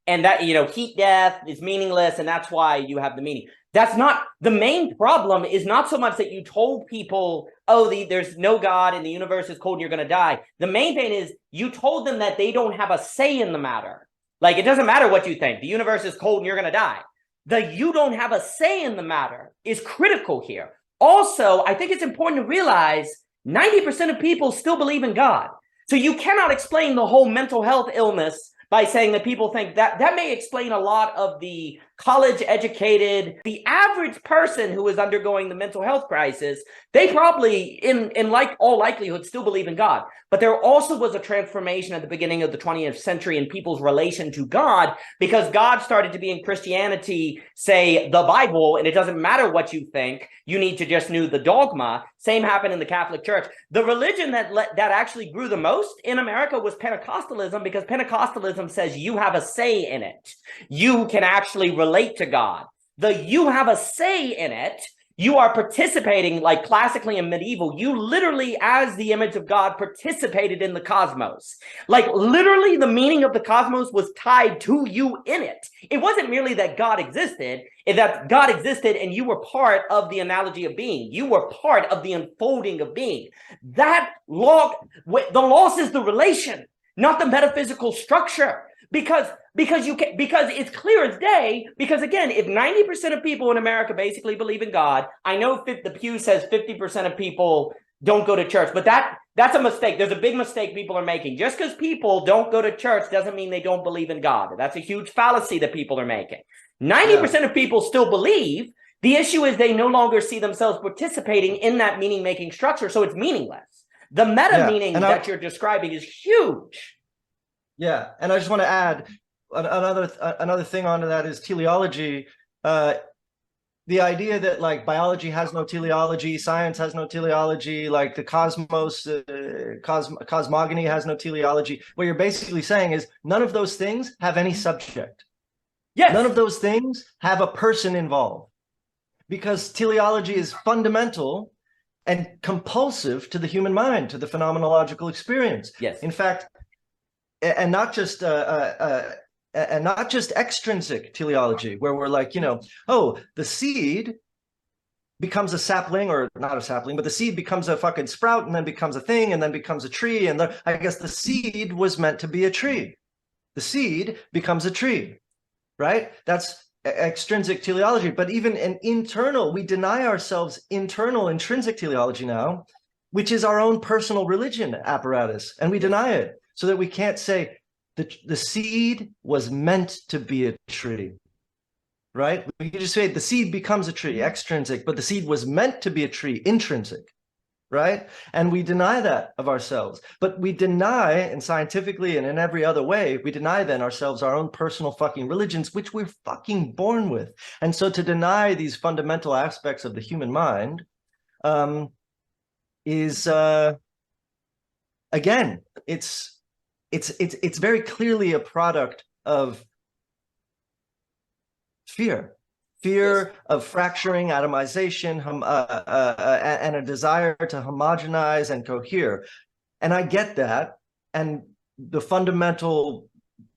and that, heat death is meaningless and that's why you have the meaning. That's not, the main problem is not so much that you told people, oh, there's no God and the universe is cold and you're going to die. The main thing is you told them that they don't have a say in the matter. Like, it doesn't matter what you think. The universe is cold and you're going to die. The you don't have a say in the matter is critical here. Also, I think it's important to realize 90% of people still believe in God. So you cannot explain the whole mental health illness by saying that people think that may explain a lot of the college educated, the average person who is undergoing the mental health crisis. They probably, in like all likelihood, still believe in God. But there also was a transformation at the beginning of the 20th century in people's relation to God, because God started to be in Christianity, say the Bible, and it doesn't matter what you think, you need to just know the dogma. Same happened in the Catholic Church. The religion that actually grew the most in America was Pentecostalism, because Pentecostalism says you have a say in it. You can actually relate to God. you have a say in it. You are participating, like classically in medieval, you literally, as the image of God, participated in the cosmos. Like literally the meaning of the cosmos was tied to you in it. It wasn't merely that God existed, it's that God existed and you were part of the analogy of being. You were part of the unfolding of being. That law, the loss is the relation, not the metaphysical structure. Because it's clear as day, because again, if 90% of people in America basically believe in God, I know the Pew says 50% of people don't go to church, but that's a mistake. There's a big mistake people are making. Just because people don't go to church doesn't mean they don't believe in God. That's a huge fallacy that people are making. 90% of people still believe. The issue is they no longer see themselves participating in that meaning-making structure, so it's meaningless. The meta meaning that you're describing is huge. Yeah, and I just want to add another thing onto that is teleology. The idea that like biology has no teleology, science has no teleology, like the cosmos, cosmogony has no teleology. What you're basically saying is none of those things have any subject. Yes. None of those things have a person involved, because teleology is fundamental and compulsive to the human mind, to the phenomenological experience. Yes. In fact, and not just extrinsic teleology, where we're like, you know, oh, the seed becomes a sapling, or not a sapling, but the seed becomes a fucking sprout and then becomes a thing and then becomes a tree. And I guess the seed was meant to be a tree. The seed becomes a tree, right? That's extrinsic teleology. But even an internal, we deny ourselves internal intrinsic teleology now, which is our own personal religion apparatus. And we deny it so that we can't say the seed was meant to be a tree, right? We can just say the seed becomes a tree, extrinsic, but the seed was meant to be a tree, intrinsic, right? And we deny that of ourselves. But we deny, and scientifically and in every other way, we deny then ourselves our own personal fucking religions, which we're fucking born with. And so to deny these fundamental aspects of the human mind is, again, it's very clearly a product of fear of fracturing, atomization, and a desire to homogenize and cohere. And I get that. And the fundamental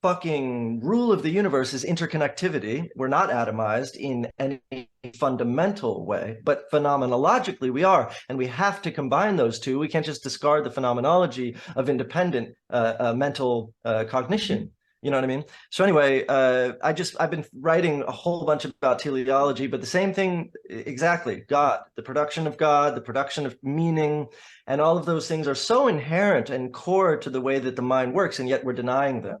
fucking rule of the universe is interconnectivity. We're not atomized in any fundamental way, but phenomenologically we are, and we have to combine those two. We can't just discard the phenomenology of independent mental cognition. You know what I mean? So anyway, I've been writing a whole bunch about teleology, but the same thing exactly. God, the production of meaning, and all of those things are so inherent and core to the way that the mind works, and yet we're denying them.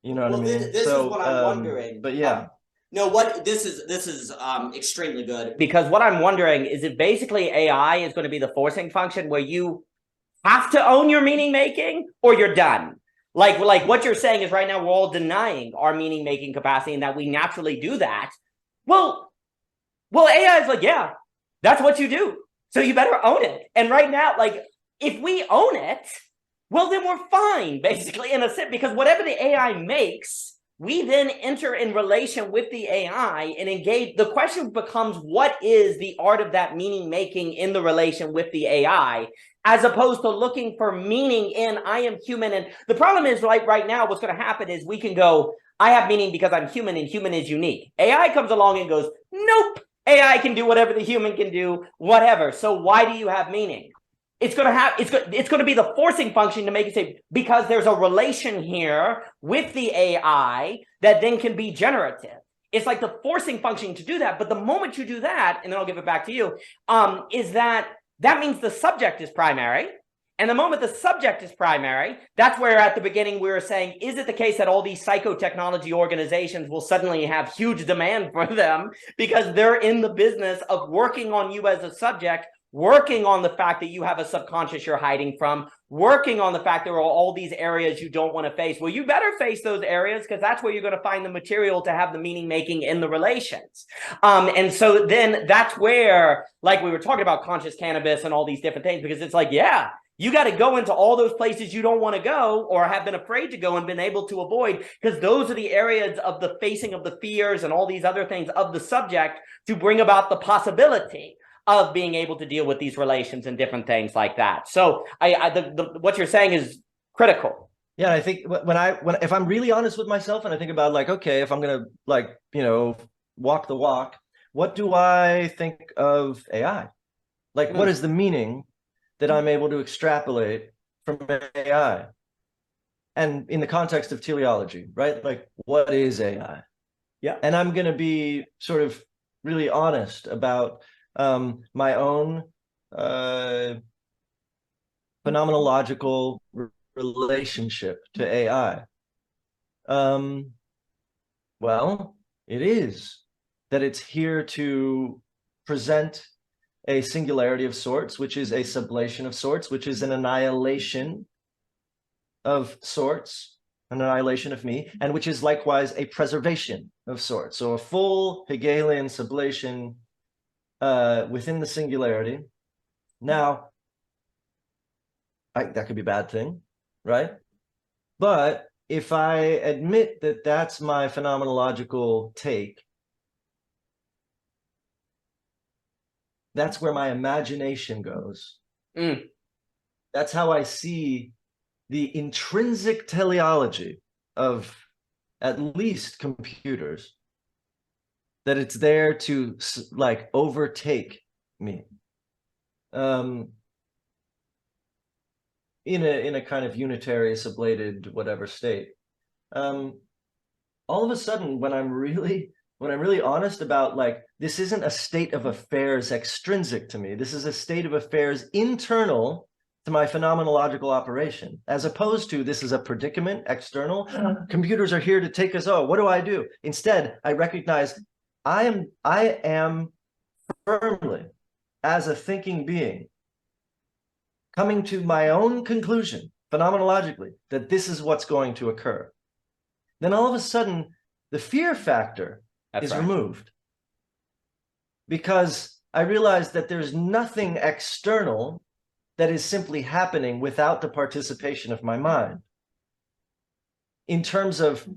You know what I mean? This is what I'm wondering. But yeah. No, this is extremely good, because what I'm wondering is if basically AI is going to be the forcing function where you have to own your meaning making or you're done. Like what you're saying is right now we're all denying our meaning making capacity and that we naturally do that. Well, AI is like, yeah, that's what you do. So you better own it. And right now, like if we own it, well, then we're fine, basically, in a sense, because whatever the AI makes, we then enter in relation with the AI and engage. The question becomes, what is the art of that meaning making in the relation with the AI, as opposed to looking for meaning in I am human. And the problem is, like right now, what's going to happen is we can go, I have meaning because I'm human and human is unique. AI comes along and goes, nope, AI can do whatever the human can do, whatever. So why do you have meaning? It's going to be the forcing function to make it say, because there's a relation here with the AI that then can be generative. It's like the forcing function to do that. But the moment you do that, and then I'll give it back to you, is that means the subject is primary. And the moment the subject is primary, that's where at the beginning we were saying, is it the case that all these psychotechnology organizations will suddenly have huge demand for them because they're in the business of working on you as a subject, working on the fact that you have a subconscious you're hiding from, working on the fact there are all these areas you don't want to face. Well, you better face those areas, because that's where you're going to find the material to have the meaning making in the relations. And so then that's where, like we were talking about conscious cannabis and all these different things, because it's like, yeah, You got to go into all those places you don't want to go or have been afraid to go and been able to avoid, because those are the areas of the facing of the fears and all these other things of the subject to bring about the possibility of being able to deal with these relations and different things like that. So what you're saying is critical. Yeah, I think if I'm really honest with myself and I think about like, okay, if I'm gonna like, walk the walk, what do I think of AI? Like, what is the meaning that I'm able to extrapolate from AI? And in the context of teleology, right? Like, what is AI? Yeah. And I'm going to be sort of really honest about my own phenomenological relationship to AI. Well, it is that it's here to present a singularity of sorts, which is a sublation of sorts, which is an annihilation of sorts, an annihilation of me, and which is likewise a preservation of sorts. So a full Hegelian sublation within the singularity. Now, that could be a bad thing, right? But if I admit that that's my phenomenological take, that's where my imagination goes. That's how I see the intrinsic teleology of at least computers, that it's there to like overtake me in a kind of unitary sublated whatever state. All of a sudden, when I'm really honest about like, this isn't a state of affairs extrinsic to me, this is a state of affairs internal to my phenomenological operation, as opposed to this is a predicament external. Computers are here to take us. Oh, what do I do? Instead, I recognize I am firmly, as a thinking being, coming to my own conclusion phenomenologically that this is what's going to occur. Then all of a sudden, the fear factor is removed, because I realize that there's nothing external that is simply happening without the participation of my mind in terms of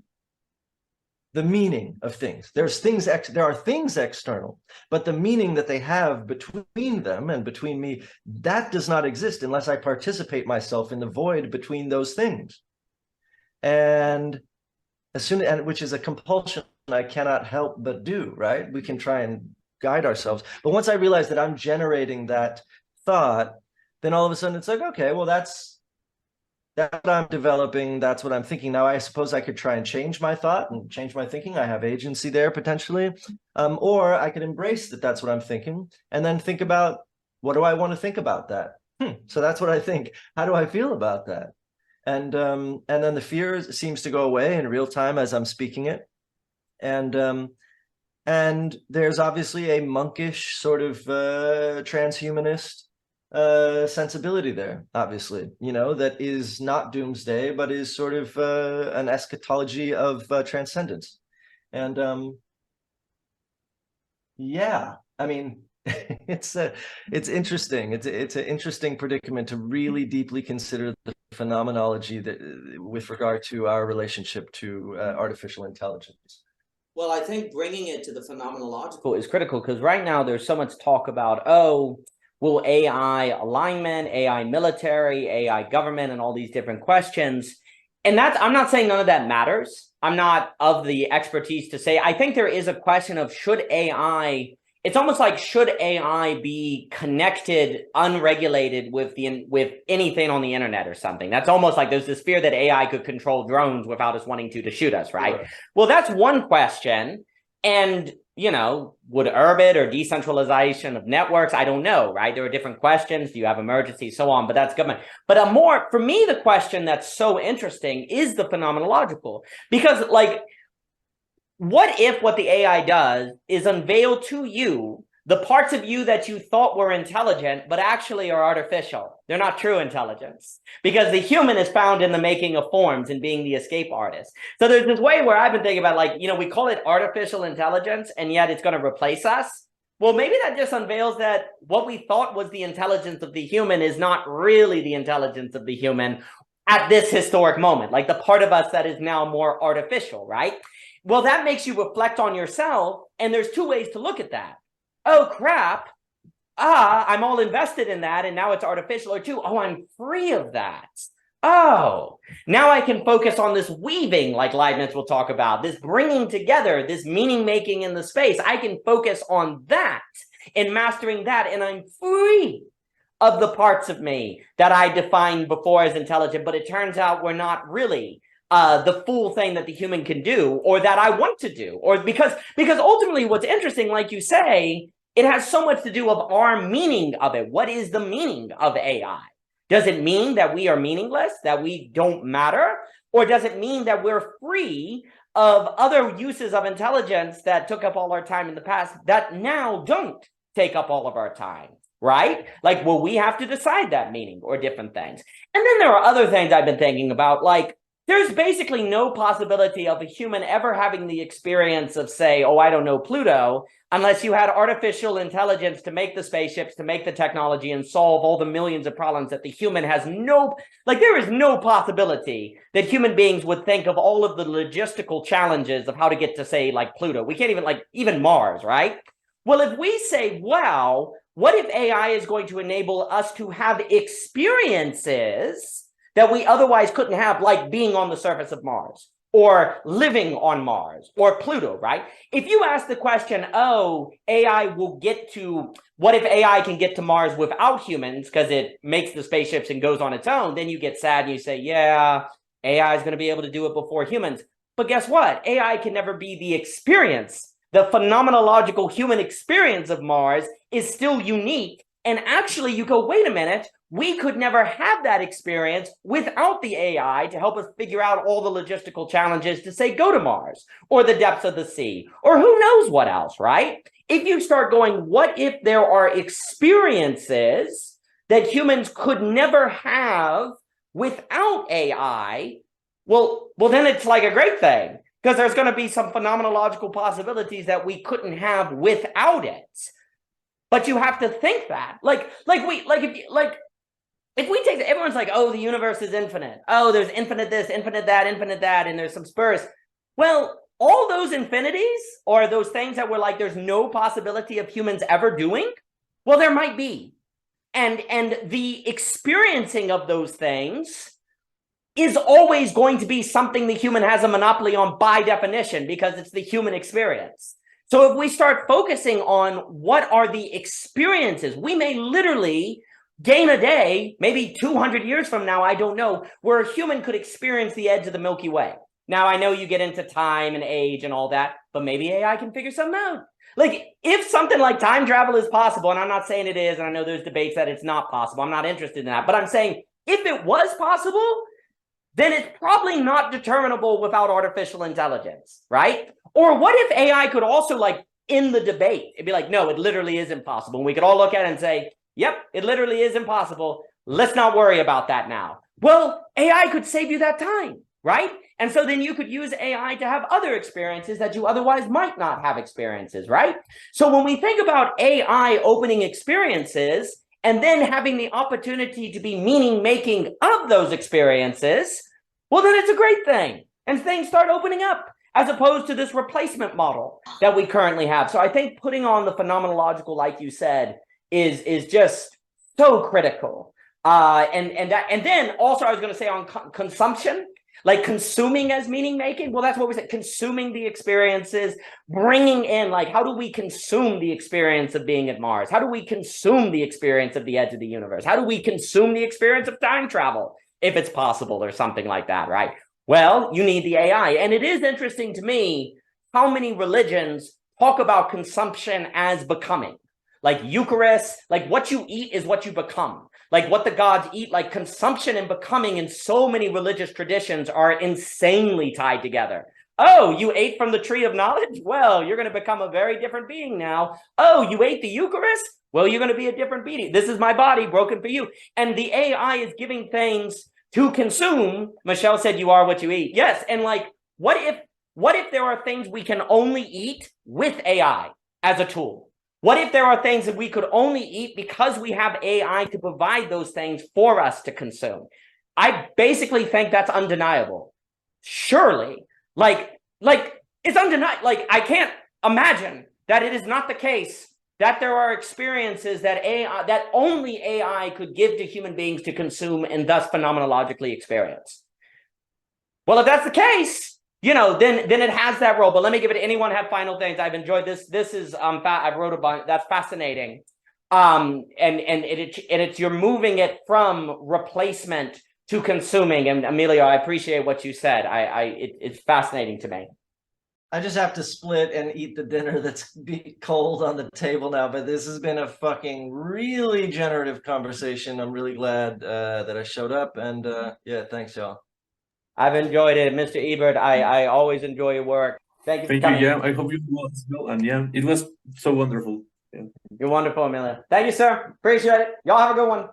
the meaning of things. There are things external, but the meaning that they have between them and between me, that does not exist unless I participate myself in the void between those things. And which is a compulsion I cannot help but do, right? We can try and guide ourselves. But once I realize that I'm generating that thought, then all of a sudden it's like, okay, well, that's what I'm developing. That's what I'm thinking. Now, I suppose I could try and change my thought and change my thinking. I have agency there potentially. Or I could embrace that that's what I'm thinking and then think about, what do I want to think about that? So that's what I think. How do I feel about that? And then the fear seems to go away in real time as I'm speaking it. And there's obviously a monkish sort of transhumanist sensibility there, obviously, that is not doomsday, but is sort of an eschatology of transcendence. And yeah, I mean, it's interesting. It's an interesting predicament to really deeply consider the phenomenology that with regard to our relationship to artificial intelligence. Well, I think bringing it to the phenomenological is critical, because right now there's so much talk about, will AI alignment, AI military, AI government, and all these different questions. And I'm not saying none of that matters. I'm not of the expertise to say. I think there is a question of should AI be connected, unregulated with anything on the internet or something? That's almost like there's this fear that AI could control drones without us wanting to shoot us, right? Sure. Well, that's one question. And, would Ebert or decentralization of networks? I don't know, right? There are different questions. Do you have emergencies, so on? But that's government. But for me, the question that's so interesting is the phenomenological, because what if what the AI does is unveil to you the parts of you that you thought were intelligent, but actually are artificial? They're not true intelligence, because the human is found in the making of forms and being the escape artist. So there's this way where I've been thinking about, we call it artificial intelligence, and yet it's going to replace us. well, maybe that just unveils that what we thought was the intelligence of the human is not really the intelligence of the human at this historic moment, like the part of us that is now more artificial, right? Well, that makes you reflect on yourself, and there's two ways to look at that. Oh, crap. I'm all invested in that, and now it's artificial. Or two, oh, I'm free of that. Oh, now I can focus on this weaving, like Leibniz will talk about, this bringing together, this meaning making in the space. I can focus on that and mastering that, and I'm free of the parts of me that I defined before as intelligent, but it turns out we're not really the full thing that the human can do, or that I want to do, or because ultimately what's interesting, like you say, it has so much to do of our meaning of it. What is the meaning of AI? Does it mean that we are meaningless, that we don't matter? Or does it mean that we're free of other uses of intelligence that took up all our time in the past that now don't take up all of our time, right? Like, will we have to decide that meaning or different things? And then there are other things I've been thinking about, like, there's basically no possibility of a human ever having the experience of, say, oh, I don't know, Pluto, unless you had artificial intelligence to make the spaceships, to make the technology, and solve all the millions of problems that the human has no, like, there is no possibility that human beings would think of all of the logistical challenges of how to get to, say, like Pluto. We can't even, like, even Mars, right? Well, if we say, wow, what if AI is going to enable us to have experiences that we otherwise couldn't have, like being on the surface of Mars, or living on Mars, or Pluto, right? If you ask the question, oh, AI will get to, what if AI can get to Mars without humans because it makes the spaceships and goes on its own, then you get sad and you say, yeah, AI is going to be able to do it before humans. But guess what? AI can never be the experience. The phenomenological human experience of Mars is still unique. And actually, you go, wait a minute, we could never have that experience without the AI to help us figure out all the logistical challenges to, say, go to Mars, or the depths of the sea, or who knows what else, right? If you start going, what if there are experiences that humans could never have without AI? Well, then it's like a great thing, because there's going to be some phenomenological possibilities that we couldn't have without it. But you have to think that, if we take, everyone's like, oh, the universe is infinite. Oh, there's infinite this, infinite that, and there's some spurs. Well, all those infinities, or those things that were like, there's no possibility of humans ever doing, well, there might be. And the experiencing of those things is always going to be something the human has a monopoly on by definition, because it's the human experience. So if we start focusing on what are the experiences, we may literally gain a day, maybe 200 years from now, I don't know, where a human could experience the edge of the Milky Way. Now, I know you get into time and age and all that, but maybe AI can figure something out. Like, if something like time travel is possible, and I'm not saying it is, and I know there's debates that it's not possible, I'm not interested in that, but I'm saying if it was possible, then it's probably not determinable without artificial intelligence, right? Or what if AI could also, like, in the debate, it'd be like, no, it literally is impossible. And we could all look at it and say, yep, it literally is impossible. Let's not worry about that now. Well, AI could save you that time, right? And so then you could use AI to have other experiences that you otherwise might not have experiences, right? So when we think about AI opening experiences and then having the opportunity to be meaning making of those experiences, well, then it's a great thing. And things start opening up, as opposed to this replacement model that we currently have. So I think putting on the phenomenological, like you said, is just so critical. And then also I was going to say on consumption, like consuming as meaning making. Well, that's what we said, consuming the experiences, bringing in, like, how do we consume the experience of being at Mars? How do we consume the experience of the edge of the universe? How do we consume the experience of time travel, if it's possible, or something like that, right? Well, you need the AI. And it is interesting to me how many religions talk about consumption as becoming. Like Eucharist, like what you eat is what you become. Like what the gods eat, like consumption and becoming in so many religious traditions are insanely tied together. Oh, you ate from the tree of knowledge? Well, you're going to become a very different being now. Oh, you ate the Eucharist? Well, you're going to be a different being. This is my body broken for you. And the AI is giving things to consume. Michelle said you are what you eat. Yes. And like, what if there are things we can only eat with AI as a tool? What if there are things that we could only eat because we have AI to provide those things for us to consume? I basically think that's undeniable. Surely, like it's undeniable. Like, I can't imagine that it is not the case that there are experiences that only AI could give to human beings to consume and thus phenomenologically experience. Well, if that's the case, you know, then it has that role. But let me give it to anyone have final things. I've enjoyed this. This is I wrote about that's fascinating. And it's you're moving it from replacement to consuming. And Emilio, I appreciate what you said. It's fascinating to me. I just have to split and eat the dinner that's cold on the table now, but this has been a fucking really generative conversation. I'm really glad that I showed up, and yeah, thanks, y'all. I've enjoyed it, Mr. Ebert. I always enjoy your work. Thank you for coming. Yeah, I hope you will as well. And yeah, it was so wonderful. Yeah. You're wonderful, Emilio. Thank you, sir. Appreciate it. Y'all have a good one.